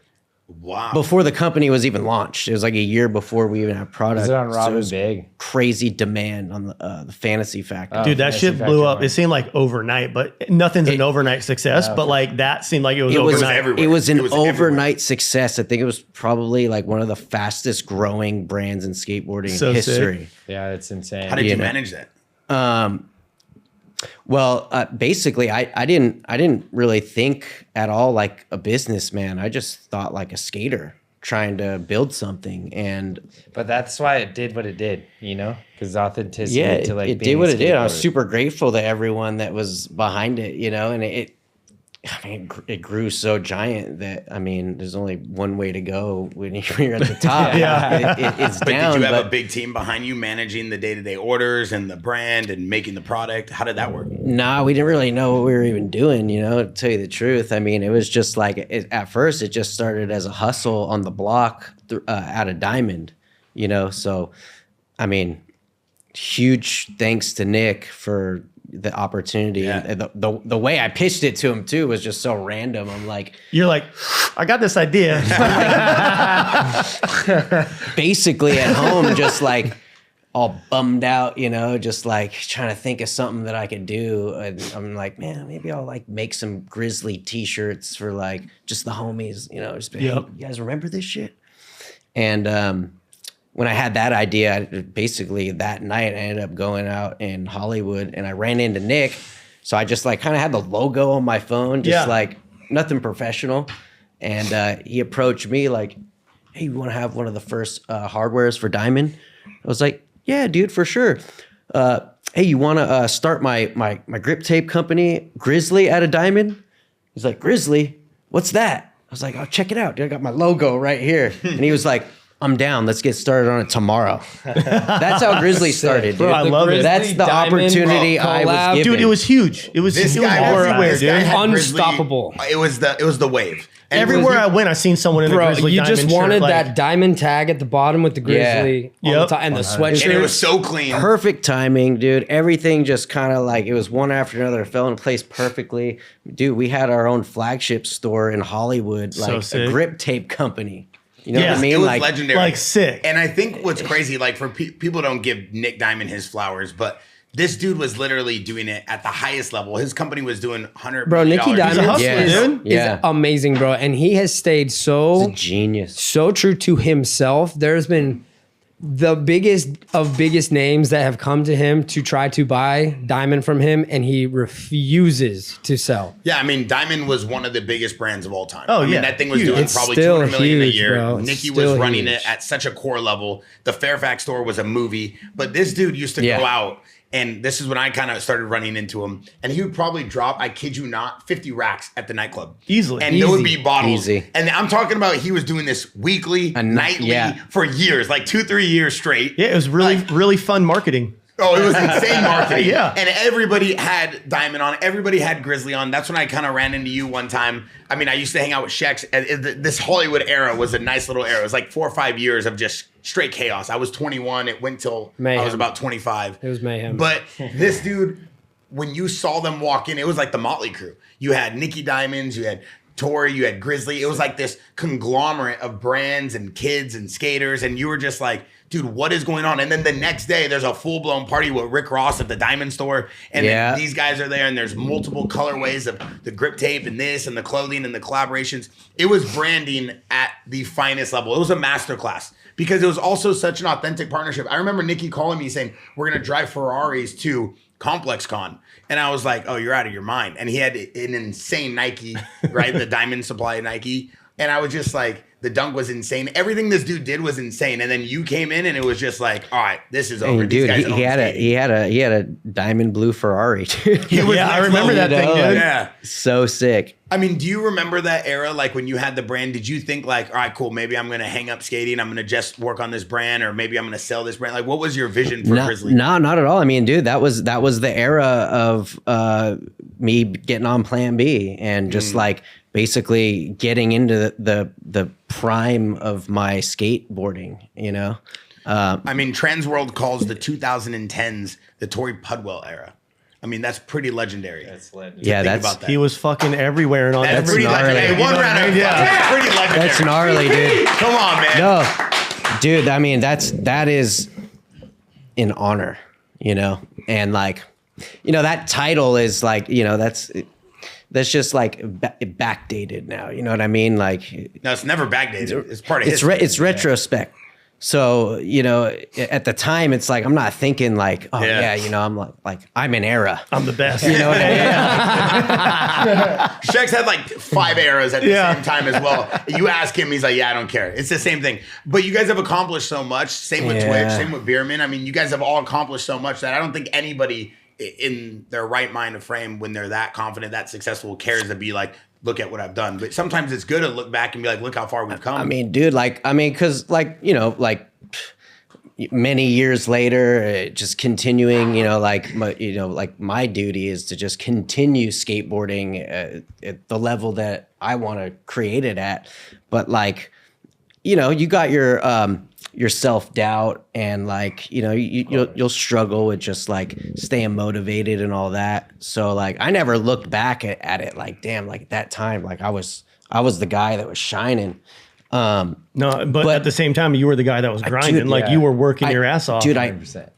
Wow. Before the company was even launched. It was like a year before we even had product. Is it on Robin so Big? Crazy demand on the Fantasy Factor. Dude, that shit blew up. It seemed like overnight, but nothing's an overnight success. But like that seemed like it was overnight. It was an overnight success. I think it was probably like one of the fastest growing brands in skateboarding history. Sick. Yeah, it's insane. How did you manage that? Well, basically, I didn't really think at all like a businessman. I just thought like a skater trying to build something, but that's why it did what it did, you know, because authenticity. Yeah, to like it did what it did. I was super grateful to everyone that was behind it, you know, and it I mean, it grew so giant that, I mean, there's only one way to go when you're at the top. It's but down. Did you have a big team behind you managing the day-to-day orders and the brand and making the product? How did that work? Nah, we didn't really know what we were even doing, you know, to tell you the truth. I mean, it was just like, at first, it just started as a hustle on the block out of Diamond, you know? So, I mean, huge thanks to Nick for the opportunity. And the way I pitched it to him too was just so random. I'm like, you're like, I got this idea. Basically at home, just like all bummed out, you know, just like trying to think of something that I could do. And I'm like, man, maybe I'll like make some Grizzly t-shirts for like just the homies, you know, just be, hey, you guys remember this shit? And, when I had that idea, basically that night, I ended up going out in Hollywood and I ran into Nick. So I just like kind of had the logo on my phone, just like nothing professional. And he approached me like, hey, you want to have one of the first hardwares for Diamond? I was like, yeah, dude, for sure. Hey, you want to start my grip tape company, Grizzly, out of Diamond? He's like, Grizzly? What's that? I was like, oh, check it out, dude. I got my logo right here. And he was like, I'm down. Let's get started on it tomorrow. That's how Grizzly started, dude. Bro, I love it. That's the opportunity I was given. Dude, it was huge. It was everywhere, dude. Unstoppable. It was the wave. And everywhere I went, I seen someone in a Grizzly you Diamond just wanted shirt, that diamond tag at the bottom with the Grizzly on the top, and the sweatshirt. And it was so clean. Perfect timing, dude. Everything just kind of like, it was one after another. It fell in place perfectly. Dude, we had our own flagship store in Hollywood, like a grip tape company. You know what I mean? It was legendary. Like sick. And I think what's crazy, like for people don't give Nick Diamond his flowers, but this dude was literally doing it at the highest level. His company was doing $100 million. Nicky Diamond is amazing, bro. And he has stayed He's a genius. so true to himself. There's been the biggest names that have come to him to try to buy Diamond from him, and he refuses to sell. Yeah, I mean, Diamond was one of the biggest brands of all time. Oh, I mean, that thing was doing probably $200 million a year. Bro. Nicky was running it at such a core level. The Fairfax store was a movie, but this dude used to go out. And this is when I kind of started running into him. And he would probably drop, I kid you not, 50 racks at the nightclub. Easily. And there would be bottles. Easy. And I'm talking about he was doing this weekly, nightly, for years, like 2-3 years straight. Yeah, it was really fun marketing. Oh, it was insane marketing. Yeah. And everybody had Diamond on. Everybody had Grizzly on. That's when I kind of ran into you one time. I mean, I used to hang out with Shex. This Hollywood era was a nice little era. It was like 4 or 5 years of just straight chaos. I was 21. It went till I was about 25. It was mayhem. But this dude, when you saw them walk in, it was like the Motley Crew. You had Nicky Diamonds, you had Torey, you had Grizzly. It was like this conglomerate of brands and kids and skaters. And you were just like, dude, what is going on? And then the next day, there's a full-blown party with Rick Ross at the Diamond store. And then these guys are there, and there's multiple colorways of the grip tape and this and the clothing and the collaborations. It was branding at the finest level. It was a masterclass because it was also such an authentic partnership. I remember Nicky calling me saying, we're going to drive Ferraris to Complex Con. And I was like, oh, you're out of your mind. And he had an insane Nike, right? The Diamond Supply Nike. And I was just like, the dunk was insane. Everything this dude did was insane. And then you came in and it was just like, all right, this is over. And dude, he had a diamond blue Ferrari. I remember that thing, dude. Yeah. So sick. I mean, do you remember that era? Like when you had the brand, did you think like, all right, cool, maybe I'm going to hang up skating. I'm going to just work on this brand, or maybe I'm going to sell this brand. Like what was your vision for Grizzly? No, not at all. I mean, dude, that was the era of me getting on Plan B and just like basically getting into the prime of my skateboarding, you know? I mean, Trans World calls the 2010s the Torey Pudwill era. I mean, that's pretty legendary. That's legendary. Yeah, that's he was fucking everywhere and on. That's pretty legendary. One round of that's pretty legendary. That's gnarly, dude. Come on, man. No, dude. I mean, that is an honor, you know, and like, you know, that title is like, you know, that's just like backdated now. You know what I mean? Like, no, it's never backdated. It's part of history. It's retrospect. So, you know, at the time, it's like, I'm not thinking like, oh yeah, you know, I'm like I'm an era. I'm the best. You know what I mean? Shex had like 5 eras at the same time as well. You ask him, he's like, yeah, I don't care. It's the same thing. But you guys have accomplished so much. Same with Twitch, same with Beerman. I mean, you guys have all accomplished so much that I don't think anybody in their right mind of frame when they're that confident, that successful, cares to be like, look at what I've done. But sometimes it's good to look back and be like, look how far we've come. I mean, dude, because many years later, just continuing, my duty is to just continue skateboarding at the level that I want to create it at. But you got your self-doubt and you'll struggle with just staying motivated and all that. So I never looked back at it damn, at that time, I was the guy that was shining. No, but at the same time, you were the guy that was grinding. Dude, you were working your ass off. Dude, 100%.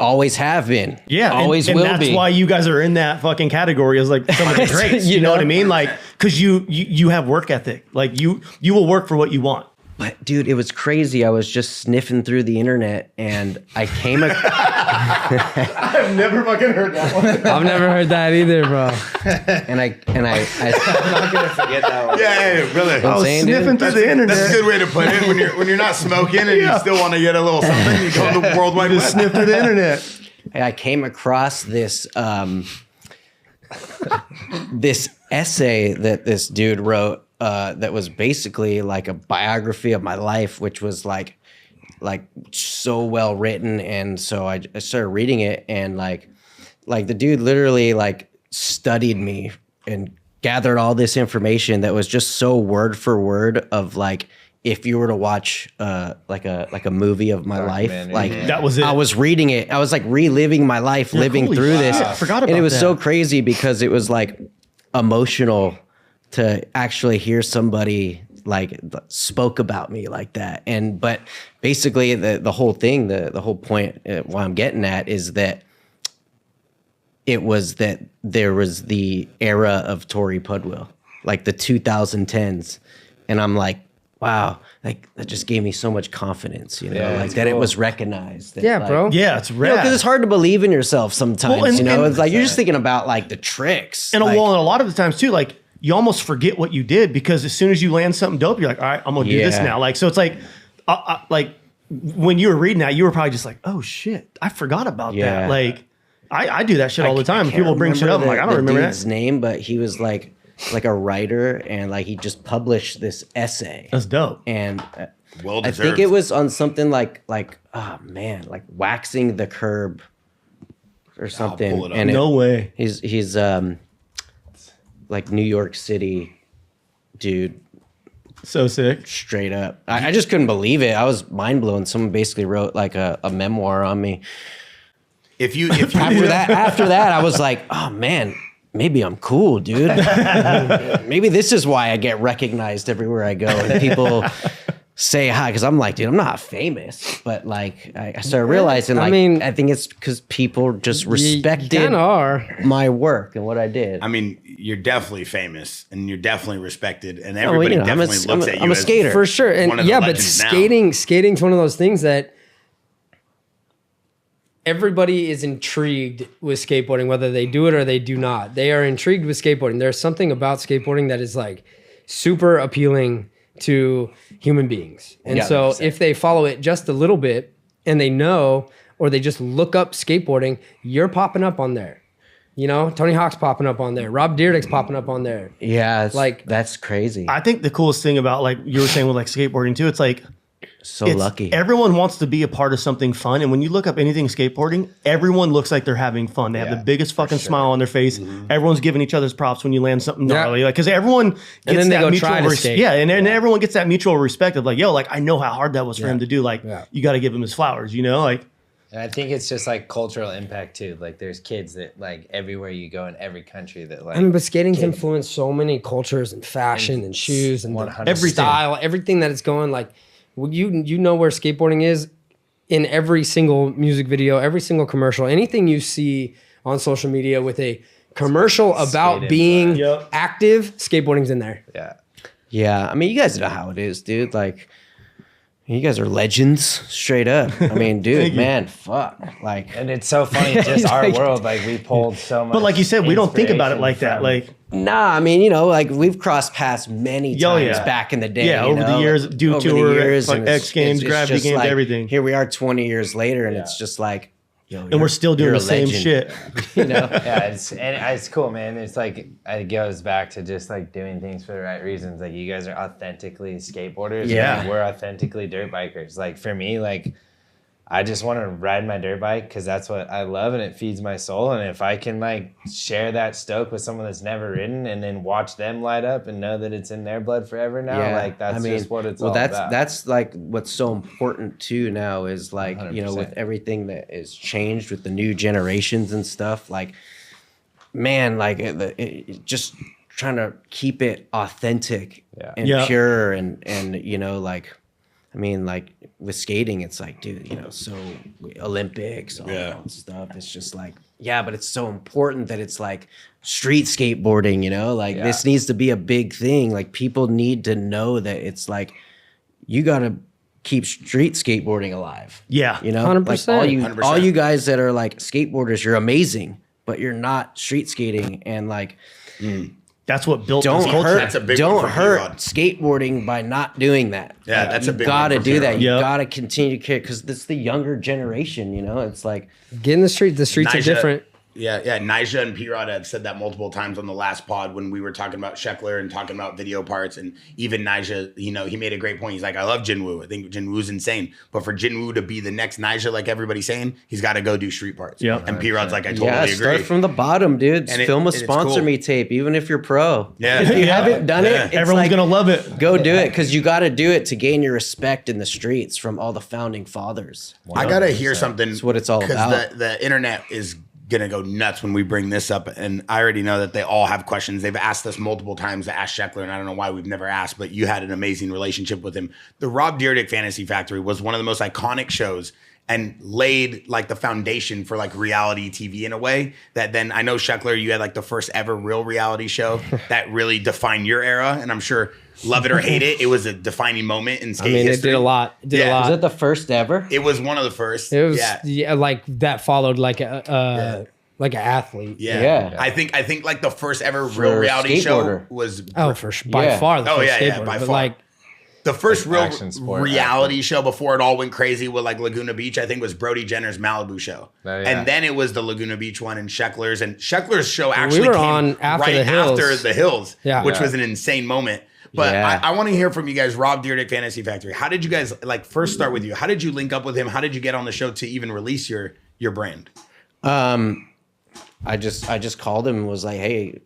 Always have been. Yeah, always and will that's be. Why you guys are in that fucking category as some of the greats. You know what I mean? Because you have work ethic. You will work for what you want. But dude, it was crazy. I was just sniffing through the internet and I came I've never fucking heard that one. I've never heard that either, bro. and I I'm not gonna forget that one. Yeah, brother. I was sniffing through the internet. That's a good way to put it. When you're not smoking and you still want to get a little something, you go to the World Wide Web. Just sniff through the internet. I came across this this essay that this dude wrote that was basically a biography of my life, which was so well written. And so I started reading it, and the dude literally studied me and gathered all this information that was just so word for word of if you were to watch a movie of my life, that was it. I was reading it. I was reliving my life, living through this. I forgot about that. And it was so crazy because it was emotional to actually hear somebody spoke about me like that. But basically the whole thing, the whole point, what I'm getting at is that it was that there was the era of Torey Pudwill, the 2010s. And I'm wow, that just gave me so much confidence, that cool. It was recognized. That, bro. Yeah, it's rad. Because it's hard to believe in yourself sometimes, Well, it's you're just thinking about the tricks. And a lot of the times too, you almost forget what you did because as soon as you land something dope, you're all right, I'm gonna do this now. So it's when you were reading that, you were probably just oh shit, I forgot about that. I do that shit all the time. People bring shit up. I'm I don't remember his name, but he was like a writer, and he just published this essay. That's dope. And well I think it was on something waxing the curb or something. Pull it up. And no way. He's New York City dude. So sick. Straight up. I just couldn't believe it. I was mind blown. Someone basically wrote a memoir on me. If you after that, I was oh man, maybe I'm cool, dude. Maybe this is why I get recognized everywhere I go and people say hi, because I'm dude, I'm not famous, but I started realizing I think it's because people just respected my work and what I did. I mean, you're definitely famous and you're definitely respected, and everybody definitely looks at you. I'm a skater for sure, and but skating's one of those things that everybody is intrigued with skateboarding, whether they do it or they do not. They are intrigued with skateboarding. There's something about skateboarding that is super appealing to human beings. And so if they follow it just a little bit and they know, or they just look up skateboarding, you're popping up on there. Tony Hawk's popping up on there. Rob Dyrdek's popping up on there. Yeah. That's crazy. I think the coolest thing about you were saying with skateboarding too, it's lucky. Everyone wants to be a part of something fun. And when you look up anything skateboarding, everyone looks like they're having fun. They have the biggest fucking smile on their face. Mm-hmm. Everyone's giving each other's props when you land something gnarly. Because everyone gets and then they that go mutual try to skate. Yeah, and everyone gets that mutual respect of I know how hard that was for him to do. You got to give him his flowers, And I think it's just cultural impact too. There's kids that everywhere you go in every country that but skating's influenced so many cultures and fashion and shoes and every style, everything that it's going you know where skateboarding is in every single music video, every single commercial, anything you see on social media with a commercial about being active, skateboarding's in there. Yeah. Yeah. I mean, you guys know how it is, dude. You guys are legends, straight up. I mean, dude, man, fuck. And it's so funny, just our world, we pulled so much. But like you said, we don't think about it like that. Nah, I mean, we've crossed paths many times back in the day. Yeah, over the years, Duke Tour, X Games, Gravity Games, everything. Here we are 20 years later, and it's just and we're still doing the same shit. You know? Yeah, it's cool, man. It's like it goes back to just like doing things for the right reasons. Like you guys are authentically skateboarders. Yeah, and we're authentically dirt bikers. Like for me, like I just want to ride my dirt bike because that's what I love and it feeds my soul. And if I can like share that stoke with someone that's never ridden and then watch them light up and know that it's in their blood forever now, like that's just what it's all about. That's like what's so important too now is like, 100%. you know, with everything that is changed with the new generations and stuff, like, man, like just trying to keep it authentic and pure and, you know, like, I mean, like with skating, it's like, dude, you know, so Olympics, all that stuff. It's just like, but it's so important that it's like street skateboarding, you know, like this needs to be a big thing. Like people need to know that it's like, you got to keep street skateboarding alive. Yeah. You know, 100%. Like all you guys that are like skateboarders, you're amazing, but you're not street skating and like, that's what built don't this culture. hurt, That's a big don't one for hurt P-Rod. skateboarding by not doing that. Yeah, Like, that's you a big gotta one for do that. P-Rod. You Yep. gotta continue to care because this is the younger generation. You know, it's like Get in the street. The streets are Nyjah- different. Yeah. Nyjah and P-Rod have said that multiple times on the last pod when we were talking about Sheckler and talking about video parts. And even Nyjah, you know, he made a great point. He's like, I love Jinwoo. I think Jinwoo's insane. But for Jinwoo to be the next Nyjah, like everybody's saying, he's got to go do street parts. Yep. And P-Rod's like, I totally start agree. from the bottom, dude. And Film a it's sponsor cool. me tape, even if you're pro. Yeah. If you haven't done it, it's Everyone's like, gonna love it. go do it because you got to do it to gain your respect in the streets from all the founding fathers. I got to hear something. That's what it's all about. Because the internet is gonna go nuts when we bring this up, and I already know that they all have questions. They've asked us multiple times to ask Sheckler, and I don't know why we've never asked, but you had an amazing relationship with him. The Rob Dyrdek Fantasy Factory was one of the most iconic shows and laid like the foundation for like reality TV in a way that then I know Sheckler, you had like the first ever real reality show that really defined your era, and I'm sure love it or hate it, it was a defining moment in skate history. It did a lot. It did a lot. Was it the first ever? It was one of the first. It was like that followed like an athlete. Yeah. I think like the first ever real reality show skateboarder. was by far the first skateboarder. by but far. like The first real action sport, reality show before it all went crazy with like Laguna Beach, I think was Brody Jenner's Malibu show. Oh, yeah. And then it was the Laguna Beach one and Sheckler's show actually were came on after the Hills. after the Hills, Yeah. which Yeah. was an insane moment. But Yeah. I want to hear from you guys, Rob Dyrdek Fantasy Factory. How did you guys like first start with you? How did you link up with him? How did you get on the show to even release your brand? I just called him and was like, hey,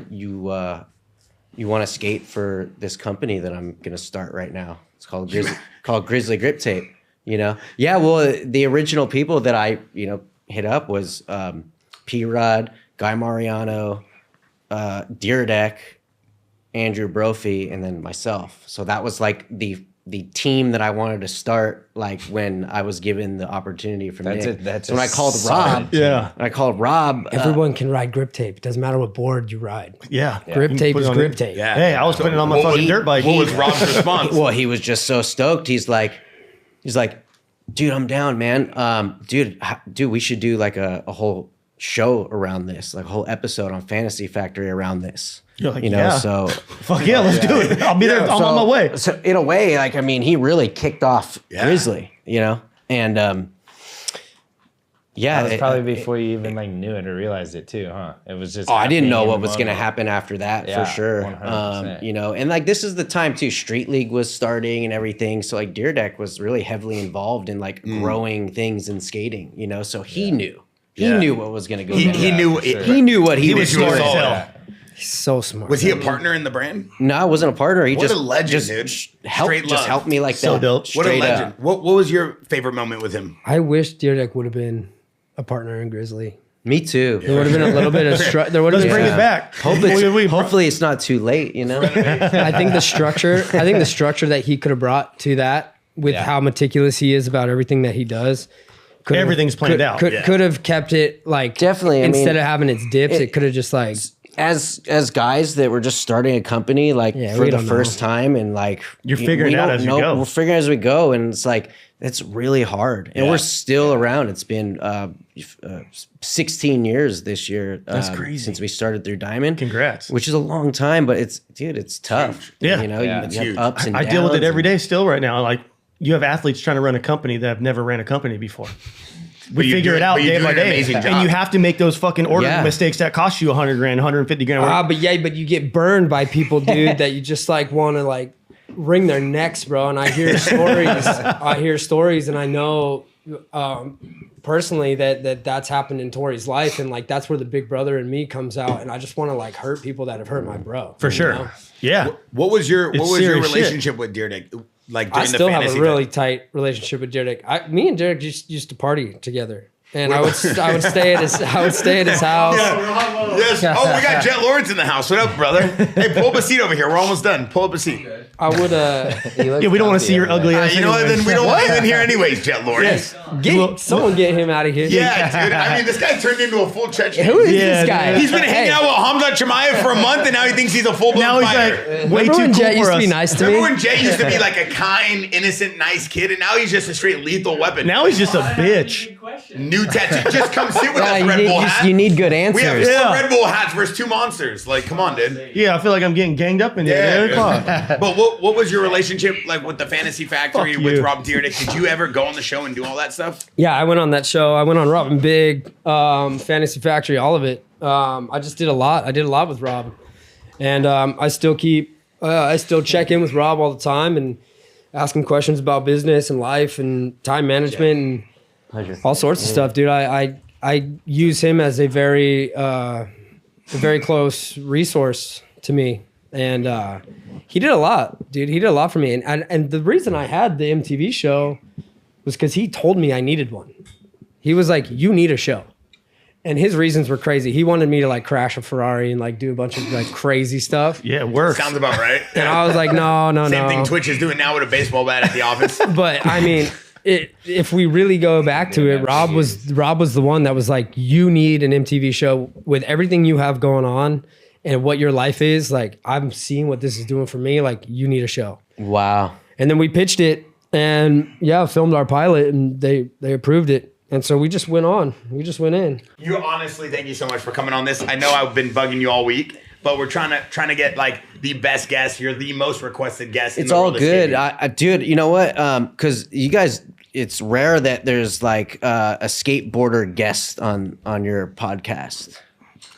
you want to skate for this company that I'm gonna start right now? It's called Grizzly Griptape. You know, yeah. Well, the original people that I hit up was P-Rod, Guy Mariano, Dyrdek, Andrew Brophy, and then myself. So that was like the team that I wanted to start, like when I was given the opportunity from Nick. That's so when I called Rob, everyone can ride grip tape. It doesn't matter what board you ride. Yeah. Grip tape Put it is on grip it. tape. Yeah. Hey, I was putting it on my fucking dirt bike. What was Rob's response? Well, he was just so stoked. He's like, dude, I'm down, man. Dude, we should do like a whole show around this, like a whole episode on Fantasy Factory around this. You're like, So fuck yeah, let's do it. I'll be there. I'm on my way. So in a way, like, I mean, he really kicked off Grizzly, and That was probably before you even like knew it or realized it too, huh? It was just. I didn't know happening in what the was going to moment. happen after that, Yeah, for sure. 100%. And like this is the time too. Street League was starting and everything, so like Dyrdek was really heavily involved in like growing things in skating. So he knew. He knew what was going to go down. He knew for sure. He knew what he was smart doing. as hell. Yeah. He's so smart. Was he a partner in the brand? No, I wasn't a partner. He What just a legend, just dude. Straight helped love. me like So that. dope. What a Straight legend. up. What was your favorite moment with him? I wish Dyrdek would have been a partner in Grizzly. Me too. There would have been a little bit of there would have Let's been bring it back. Hopefully it's not too late, I think the structure that he could have brought to that with how meticulous he is about everything that he does. Everything's planned out. Could have kept it like Definitely, I instead mean, of having its dips, it could have just like as guys that were just starting a company like for we the don't first know. time and like You're figuring we it out don't as you know- go. We're figuring as we go, and it's like it's really hard, and we're still around. It's been 16 years this year. That's crazy. Since we started through Diamond. Congrats. Which is a long time, but it's tough. Yeah. you it's have huge. ups and I downs. deal with it every day still right now. Like you have athletes trying to run a company that have never ran a company before. we figure it out day by day. And you have to make those fucking ordering mistakes that cost you $100,000, $150,000. But you get burned by people, dude, that you just like want to like wring their necks, bro. And I hear stories. And I know personally that's happened in Torey's life, and like that's where the big brother in me comes out, and I just want to like hurt people that have hurt my bro. For sure. Know? Yeah. What was your relationship with Dyrdek? Like I still have a really tight relationship with Dyrdek. Me and Dyrdek used to party together. And I would stay at his house. Yes. Oh, we got Jet Lawrence in the house. What up, brother? Hey, pull up a seat over here. We're almost done. Pull up a seat. I would. We don't want to see your ugly ass. You know what? Then we don't want him in here anyways, Jet Lawrence. Someone get him out of here. Yeah, dude. I mean, this guy turned into a full Chechen. Who is this guy? He's been hanging out with Hamza Chimaev for a month, and now he thinks he's a full-blown fighter. Like, way too cool Jet used for to be us. nice to me? Remember when Jet used to be like a kind, innocent, nice kid, and now he's just a straight lethal weapon. Now he's just a bitch. New tattoo. Just come sit with us, Red Bull hat. You need good answers. We have 4 Red Bull hats versus 2 monsters. Like, come on, dude. Yeah, I feel like I'm getting ganged up in there. Yeah. But what was your relationship like with the Fantasy Factory with Rob Dyrdek? Did you ever go on the show and do all that stuff? Yeah, I went on that show. I went on Rob and Big, Fantasy Factory, all of it. I just did a lot. I did a lot with Rob, and I still check in with Rob all the time and ask him questions about business and life and time management and all sorts of stuff, dude. I use him as a very close resource to me, and he did a lot, dude. He did a lot for me, and the reason I had the MTV show was because he told me I needed one. He was like, "You need a show," and his reasons were crazy. He wanted me to like crash a Ferrari and like do a bunch of like crazy stuff. Yeah, it works. Sounds about right. And I was like, no. Same thing Twitch is doing now with a baseball bat at the office. But I mean. If we really go back to it, Rob was the one that was like, you need an MTV show with everything you have going on and what your life is. Like, I'm seeing what this is doing for me. Like, you need a show. Wow. And then we pitched it and filmed our pilot, and they approved it. And so we just went on. We just went in. You honestly, thank you so much for coming on this. I know I've been bugging you all week, but we're trying to get like the best guest. You're the most requested guest. It's all good. Dude, you know what? Because you guys, it's rare that there's like a skateboarder guest on your podcast.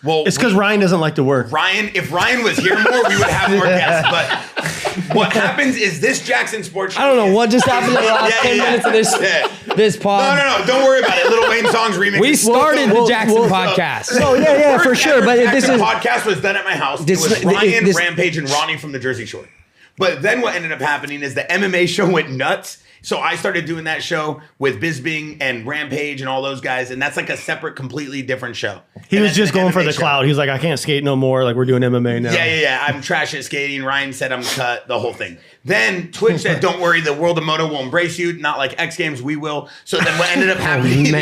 Well, it's because Ryan doesn't like to work. If Ryan was here more, we would have more guests. But what happens is this Jaxxon Sports Show. I don't know what just happened in the last 10 minutes of this pod. No. Don't worry about it. Lil Wayne songs remix. We started the Jaxxon podcast. Oh yeah, for sure. But this podcast was done at my house. It was Ryan, Rampage, and Ronnie from the Jersey Shore. But then what ended up happening is the MMA show went nuts. So I started doing that show with Bisbing and Rampage and all those guys, and that's like a separate, completely different show. He was just going for the clout. He was like, I can't skate no more. Like, we're doing MMA now. Yeah. I'm trash at skating. Ryan said I'm cut, the whole thing. Then Twitch said, don't worry, the world of moto will embrace you. Not like X Games, we will. So then what ended up happening is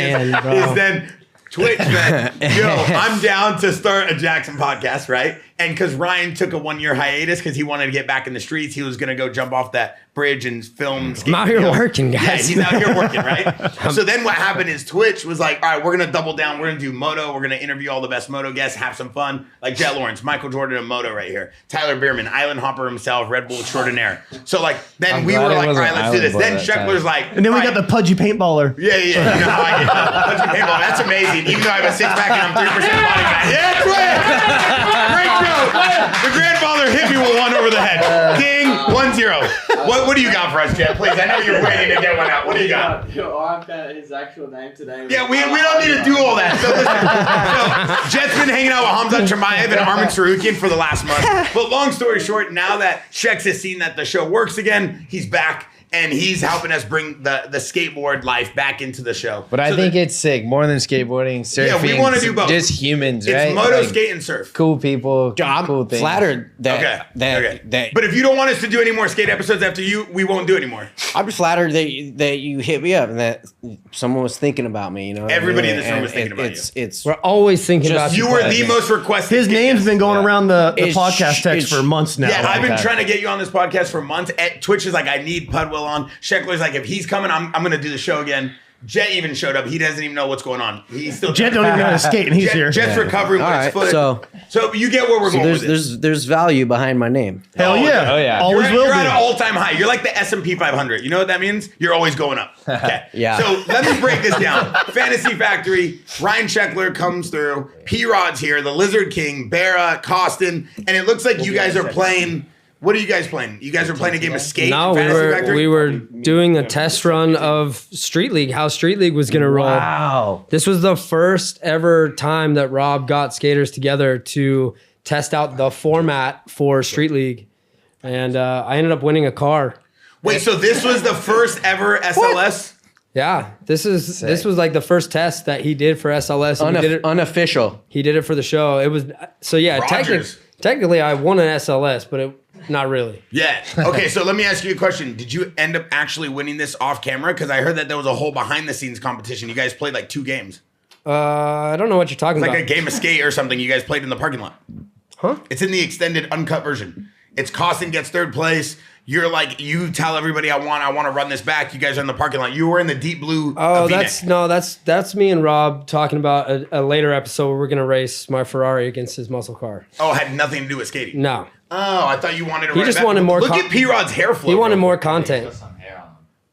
then Twitch, man, I'm down to start a Jaxxon podcast, right? And because Ryan took a 1-year hiatus because he wanted to get back in the streets, he was going to go jump off that bridge and film. I'm out here working, guys. Yeah, he's out here working, right? So then what happened is Twitch was like, all right, we're going to double down. We're going to do moto. We're going to interview all the best moto guests, have some fun. Like Jet Lawrence, Michael Jordan and moto right here. Tyler Bierman, Island Hopper himself, Red Bull extraordinaire. So like, then we were like, all right, let's do this. Then Sheckler's like. And then we got the pudgy paintballer. Yeah. You know how I get the pudgy paintball. That's amazing. Even though I have a 6-pack and I'm 3% body fat. Yeah, Twitch! Great joke. The grandfather hit me with one over the head. Ding, 1-0. What do you got for us, Jet? Please, I know you're waiting to get one out. What do you got? I'm at his actual name today. Yeah, we don't need to do all that. So Jet's been hanging out with Hamza Chimaev and Armin Sarukian for the last month. But long story short, now that Shex has seen that the show works again, he's back. And he's helping us bring the skateboard life back into the show. But I think it's sick. More than skateboarding, surfing. Yeah, we want to do both. Just humans, right? It's moto, skate, and surf. Cool people, cool things. Flattered that, Okay. But if you don't want us to do any more skate episodes after you, we won't do anymore. I'm flattered that you hit me up and that someone was thinking about me. You know, everybody in this room was thinking about you. We're always thinking about you. You were the most requested. His name's been going around the podcast text for months now. Yeah, I've been trying to get you on this podcast for months. Twitch is like, I need Pudwill on. Sheckler's like, if he's coming, I'm going to do the show again. Jet even showed up. He doesn't even know what's going on. He's still Jet don't even know how to skate, and he's here. Jet's recovering with his foot. So you get where we're going with this. There's value behind my name. Hell yeah. Oh yeah. Always will You're be. at an all-time high. You're like the S&P 500. You know what that means? You're always going up. Okay. Yeah. So let me break this down. Fantasy Factory, Ryan Sheckler comes through. P-Rod's here, the Lizard King, Barra, Costin, and it looks like you guys are playing. What are you guys playing? You guys are playing a game of skate? No, we were doing a test run of Street League, how Street League was going to roll. Wow. This was the first ever time that Rob got skaters together to test out the format for Street League. And I ended up winning a car. Wait, so this was the first ever SLS? Yeah, this was like the first test that he did for SLS. And Unofficial. He did it for the show. It was technically I won an SLS, but not really. Yeah. Okay, so let me ask you a question. Did you end up actually winning this off camera? Because I heard that there was a whole behind the scenes competition. You guys played like 2 games. I don't know what you're talking about. Like a game of skate or something you guys played in the parking lot. Huh? It's in the extended uncut version. It's Costin gets 3rd place. You're like, you tell everybody I want to run this back. You guys are in the parking lot. You were in the deep blue. Oh, that's me and Rob talking about a later episode where we're gonna race my Ferrari against his muscle car. Oh, it had nothing to do with skating. No. Oh, I thought you wanted to. He just wanted more. Look at P-Rod's hair flow. He wanted more content.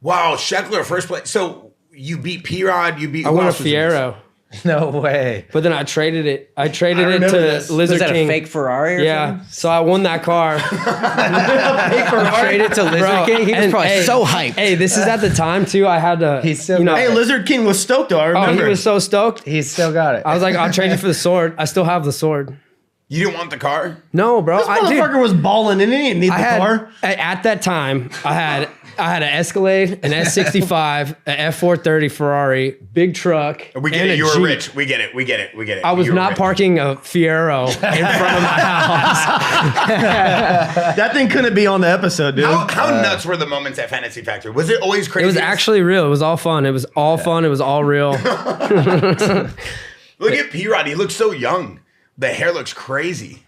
Wow, Sheckler first place. So you beat P-Rod. You beat. I won a Fiero. No way. But then I traded it. I traded it to Lizard Was that King. a fake Ferrari? Or something? So I won that car. Traded to Lizard King. He was probably so hyped. Hey, this is at the time too. I had to. He's still you know. Hey, Lizard King was stoked though. I Oh, remember. he was so stoked. He's still got it. I was like, I'll trade you for the sword. I still have the sword. You didn't want the car? No, bro. This motherfucker was balling and he didn't need the car. At that time, I had an Escalade, an S65, an F430 Ferrari, big truck. We get and it. a You were Jeep. rich. We get it. We get it. We get it. I was You were not rich. parking a Fiero in front of my house. That thing couldn't be on the episode, dude. How nuts were the moments at Fantasy Factory? Was it always crazy? It was actually real. It was all fun. It was all fun. It was all real. Look at P-Rod. He looks so young. The hair looks crazy.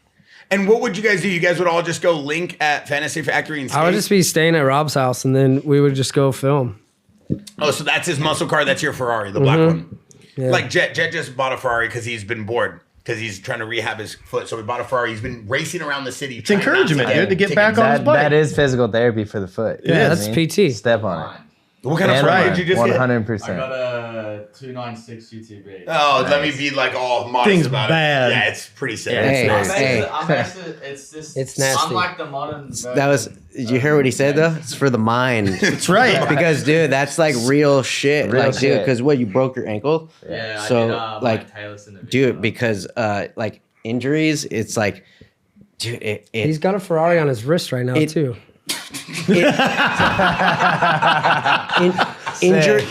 And what would you guys do? You guys would all just go link at Fantasy Factory and skate? I would just be staying at Rob's house, and then we would just go film. Oh, so that's his muscle car. That's your Ferrari, the black one. Yeah. Like Jet just bought a Ferrari because he's been bored. Because he's trying to rehab his foot. So he bought a Ferrari. He's been racing around the city. It's encouragement, dude, to get back on his bike. That is physical therapy for the foot. You know what that's I mean? PT. Step on it. What kind of Ferrari did you just get? 100%. I got a 296 GTB. Oh, let me be like all modest Thing's about bad. it. Yeah, it's pretty sick. It's nasty. Unlike the modern. That was. Did you hear what he said though? It's for the mind. That's right. Because dude, that's like real shit. Real Like, dude, shit. because what, you broke your ankle? Yeah. So, I did, like, Taylor's in the Dude, video. because like injuries, it's like, dude, He's got a Ferrari on his wrist right now, too.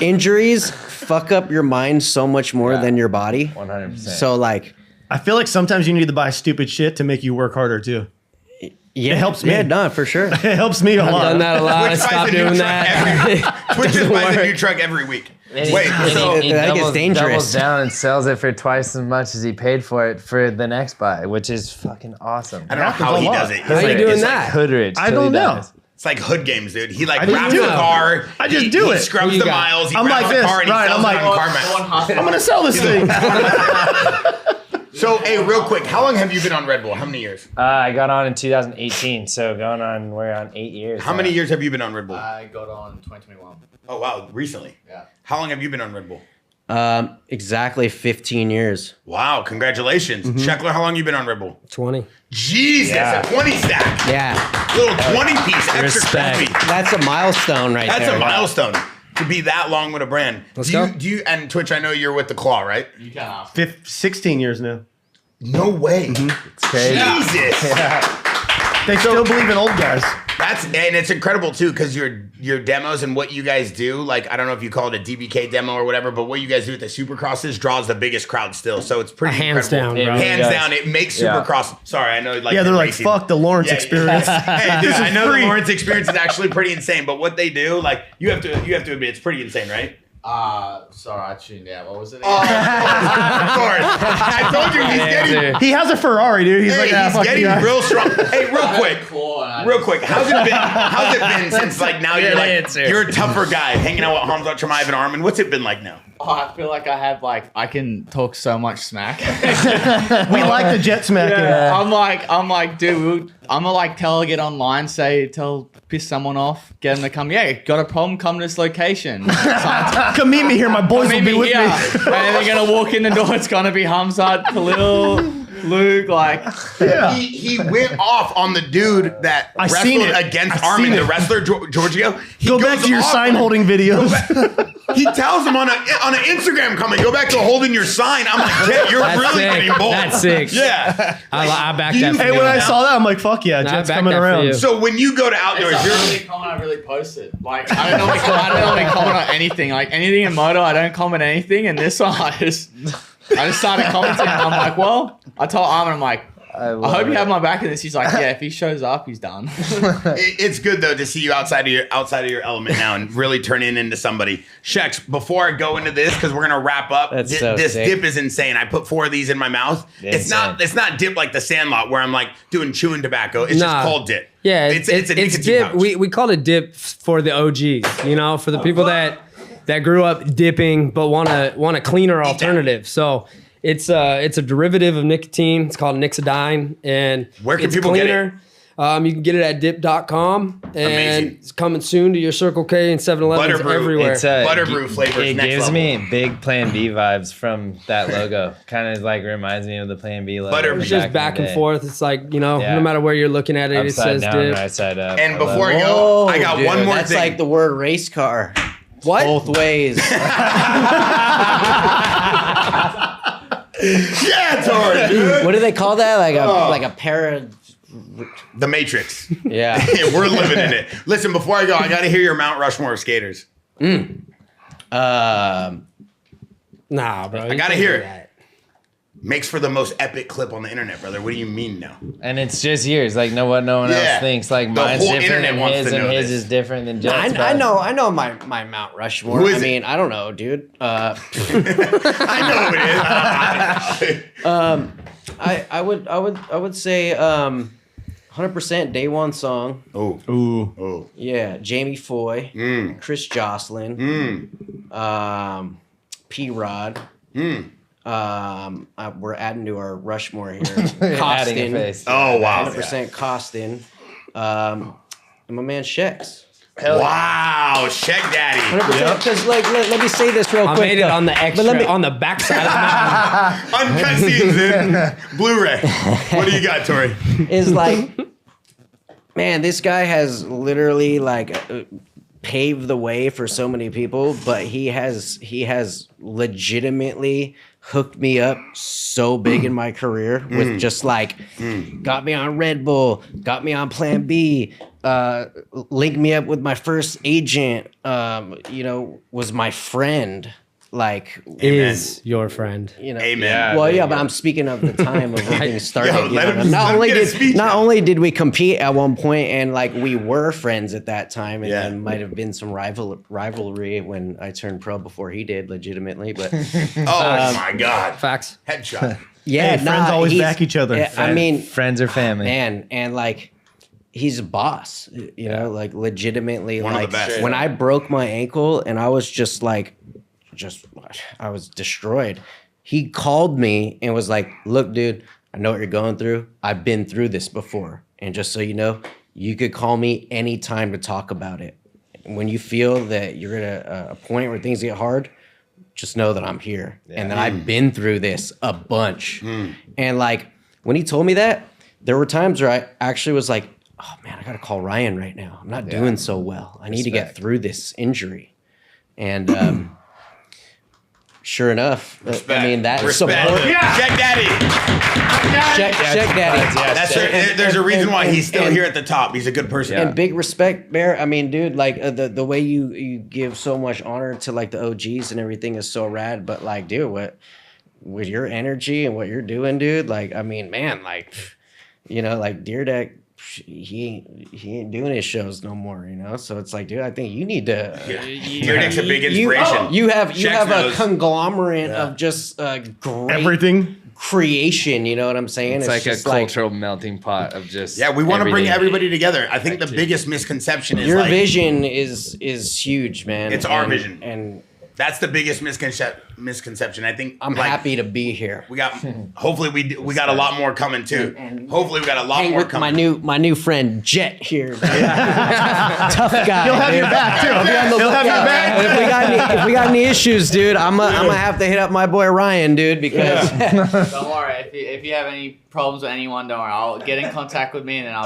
Injuries fuck up your mind so much more than your body. 100%. So like, I feel like sometimes you need to buy stupid shit to make you work harder too. yeah, It helps me. Yeah, no, for sure. It helps me a I've lot. done that a lot. I Twitch buys stopped a new doing truck that. Twitch just Doesn't buys a work. new truck every week. And Wait, so he I think it's dangerous. doubles down and sells it for twice as much as he paid for it for the next buy, which is fucking awesome. I don't know how he does it. How you doing it's that? Hood rich. I don't know. It's like hood games, dude. He like I just wraps do the it. car. I just he, do he it. scrubs What you the got? miles. He I'm wraps like the this, car and he right, sells I'm it like- on CarMax. I'm gonna sell this thing. So, hey, real quick, how long have you been on Red Bull? How many years? I got on in 2018, so we're on 8 years. How many years have you been on Red Bull? I got on 2021. Oh, wow, recently. Yeah. How long have you been on Red Bull? Exactly 15 years. Wow, congratulations. Sheckler, how long you been on Red Bull? 20. Jesus, Yeah. a 20 stack. Yeah, Little 20 piece, extra Respect. crispy. that's a milestone right That's there. a milestone to be that long with a brand. Let's do you, go. Do you, and Twitch, I know you're with the Claw, right? You can ask. 16 years now. No way. It's crazy. Jesus. They still believe in old guys. And it's incredible too, because your demos and what you guys do, like I don't know if you call it a DBK demo or whatever, but what you guys do at the Supercrosses draws the biggest crowd still. So it's pretty Hands incredible. down, bro. Hands does. down, it makes Yeah. Supercross. Sorry, I know like Yeah, they're like, racing. fuck the Lawrence Yeah. experience. Hey, dude, I know free. the Lawrence experience is actually pretty insane, but what they do, like you have to admit, it's pretty insane, right? Sorry, I tuned out. What was it? Of course. I told you he's getting. He has a Ferrari, dude. He's like, He's getting real strong. Hey, real quick. How's it been since like now you're a tougher guy hanging out with Hamza, Chimaev, and Armin? What's it been like now? Oh, I feel like I can talk so much smack. We like the jet smack. Yeah. I'm like, dude, I'm gonna like get online, piss someone off, get them to come. Yeah, got a problem? Come to this location. Come meet me here. My boys will be with me. And they're gonna walk in the door. It's gonna be Hamzat, Khalil, Luke. Like, he went off on the dude that wrestled against Armin, the wrestler Giorgio. Go back to your sign holding videos. He tells him on an Instagram comment, go back to holding your sign. I'm like, Jet, you're really getting bold. That's sick. Yeah. I back that. Hey, when I saw that, I'm like, fuck yeah, Jet's coming around. So when you go to outdoors, it's the only comment I really posted. Like, I don't normally comment on anything. Like anything in moto, I don't comment anything. And this one, I just started commenting. And I'm like, well, I told Armin, I'm like, I hope you have my back in this. He's like, yeah, if he shows up, he's done. It's good though to see you outside of your element now and really turning into somebody. Shex, before I go into this, because we're gonna wrap up. This dip is insane. I put 4 of these in my mouth. It's not dip like the Sandlot where I'm like chewing tobacco. It's just called dip. Yeah, it's a dip. Pouch. We call it dip for the OGs. You know, for the people that grew up dipping but want a cleaner alternative. So. It's a derivative of nicotine. It's called Nixidine, and where can it's people cleaner. Get it? You can get it at dip.com, and Amazing. It's coming soon to your Circle K and 7-Elevens everywhere. Butterbrew flavors. It next gives level. me big Plan B vibes from that logo. Kind of like reminds me of the Plan B logo. Butterbrew. It's just back and forth. It's like, no matter where you're looking at it, Upside it says down, dip. right side up. And before I go, I got one more that's thing. That's like the word race car. What? Both ways. Yeah, Torey, dude. What do they call that? Like a pair The Matrix. Yeah. We're living in it. Listen, before I go, I got to hear your Mount Rushmore of skaters. Nah, bro. I got to hear it. Makes for the most epic clip on the internet, brother. What do you mean, no? And it's just yours. Like, what no one else thinks. Like, mine's whole different internet than wants his, to and know his this. is different than Jet's. I know my Mount Rushmore. Who is I it? mean, I don't know, dude. I know who it is. I would say 100% Day One Song. Oh. Yeah, Jamie Foy, Chris Jocelyn, P Rod. We're adding to our Rushmore here. Adding a face. Oh, wow. 100% Costin. And my man Shex. Wow, Sheck Daddy. 100%. Because let me say this real quick. I made it on the extra, on the backside of the mountain. Uncut scenes in Blu-ray. What do you got, Torey? Is like, man, this guy has literally paved the way for so many people, but he has legitimately hooked me up so big in my career with just got me on Red Bull, got me on Plan B, linked me up with my first agent, was my friend. Is your friend. Amen. Well, yeah, but I'm speaking of the time of when things started. Let him Not out. only did we compete at one point, and we were friends at that time, and Yeah. there might have been some rivalry when I turned pro before he did, legitimately. But Oh my God. Facts. Headshot. yeah, friends always back each other. Yeah, I mean, Friends or family. man, and he's a boss, legitimately. One of the best. When I broke my ankle and I was I was destroyed. He called me and was like, "Look, dude, I know what you're going through. I've been through this before. And just so you know, you could call me anytime to talk about it. When you feel that you're at a point where things get hard, just know that I'm here. And that I've been through this a bunch." And when he told me that, there were times where I actually was like, "Oh man, I got to call Ryan right now. I'm not doing so well. I need to get through this injury." And sure enough, I mean, that support. Sheck Daddy. Sheck Daddy. That's right. There's a reason why he's still here at the top. He's a good person. And big respect, Bear. I mean, dude, the way you give so much honor to the OGs and everything is so rad. But dude, what with your energy and what you're doing, dude, I mean, man, Dyrdek, he ain't doing his shows no more, you know. So it's like, dude, I think you need to. Dyrdek's a big inspiration. You have a knows. conglomerate of just great Everything. creation. You know what I'm saying? It's like a cultural melting pot of just. Yeah, we want to bring everything. everybody together. I think the biggest misconception is Your like, vision is huge, man. It's our vision. and that's the biggest misconception. I think I'm happy to be here. We got hopefully we got a lot more coming too. Hopefully we got a lot Hang more with coming. my new friend Jet here. Tough guy. He'll have dude. your back too. He'll have your back. If we got any issues, dude, I'm gonna have to hit up my boy Ryan, dude, because Don't worry. If you have any problems with anyone, don't worry. I'll get in contact with me and then I'll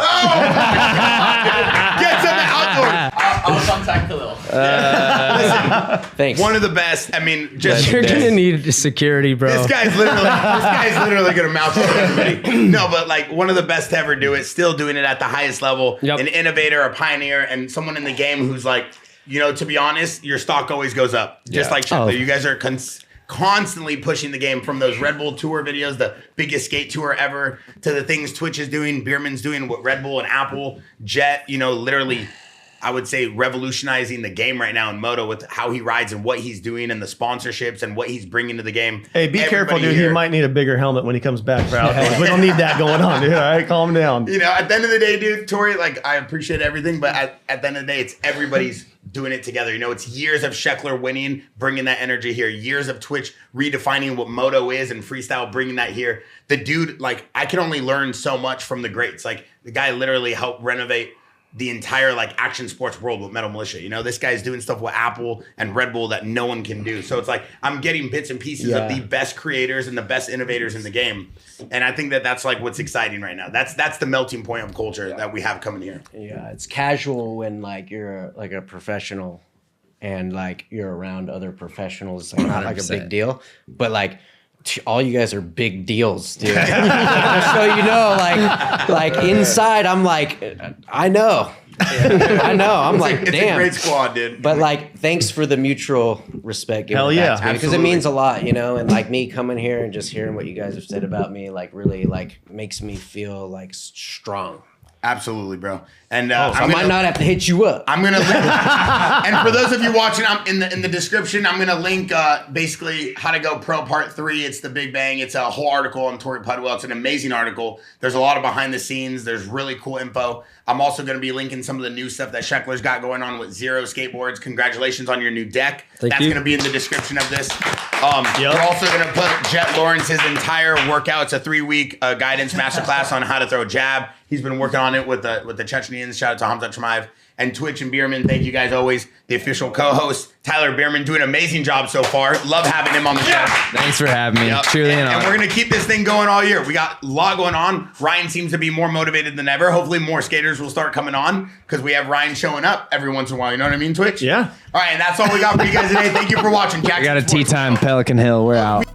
Get something outdoors. I'll contact Khalil. Listen, thanks. one of the best. I mean, just You're gonna need security, bro. this guy's literally gonna mouth off everybody. No, but like one of the best to ever do it, still doing it at the highest level. Yep. An innovator, a pioneer, and someone in the game who's like, you know, to be honest, your stock always goes up. Just like Sheckler. You guys are constantly pushing the game from those Red Bull Tour videos, the biggest skate tour ever, to the things Twitch is doing, Bierman's doing, what Red Bull and Apple, Jet, you know, literally, I would say revolutionizing the game right now in Moto with how he rides and what he's doing and the sponsorships and what he's bringing to the game. Hey, be careful, dude. here- He might need a bigger helmet when he comes back for outdoors. We don't need that going on, dude. All right, calm down. You know, at the end of the day, dude, Torey, like, I appreciate everything, but at the end of the day, it's everybody's doing it together. You know, it's years of Sheckler winning, bringing that energy here. Years of Twitch redefining what Moto is and freestyle, bringing that here. The dude, like, I can only learn so much from the greats. Like, the guy literally helped renovate the entire like action sports world with Metal Militia. You know, this guy's doing stuff with Apple and Red Bull that no one can do. So it's like I'm getting bits and pieces of the best creators and the best innovators in the game. And I think that that's like what's exciting right now. That's the melting point of culture that we have coming here. Yeah, it's casual when like you're like a professional and like you're around other professionals. It's like not like a big deal, but like all you guys are big deals, dude. Just so you know, like inside, I'm like, I know. I'm like, it's damn. a great squad, dude. But like, thanks for the mutual respect. Hell yeah, because it absolutely. means a lot, you know. And like me coming here and just hearing what you guys have said about me, like really, like makes me feel like strong. Absolutely, bro. And I might not have to hit you up. I'm gonna link, and for those of you watching, I'm in the description. I'm gonna link basically how to go pro part 3. It's the Big Bang. It's a whole article on Torey Pudwill. It's an amazing article. There's a lot of behind the scenes. There's really cool info. I'm also gonna be linking some of the new stuff that Sheckler's got going on with Zero Skateboards. Congratulations on your new deck. That's gonna be in the description of this. We're also gonna put Jet Lawrence's entire workout. It's a 3-week guidance masterclass on how to throw a jab. He's been working on it with the Chechenians. Shout out to Hamza Tremaev. And Twitch and Bierman, thank you guys always. The official co-host, Tyler Bierman, doing an amazing job so far. Love having him on the show. Thanks for having me. Truly an honor. And we're going to keep this thing going all year. We got a lot going on. Ryan seems to be more motivated than ever. Hopefully more skaters will start coming on because we have Ryan showing up every once in a while. You know what I mean, Twitch? Yeah. All right, and that's all we got for you guys today. Thank you for watching. I got a tea time, Pelican Hill. We're out.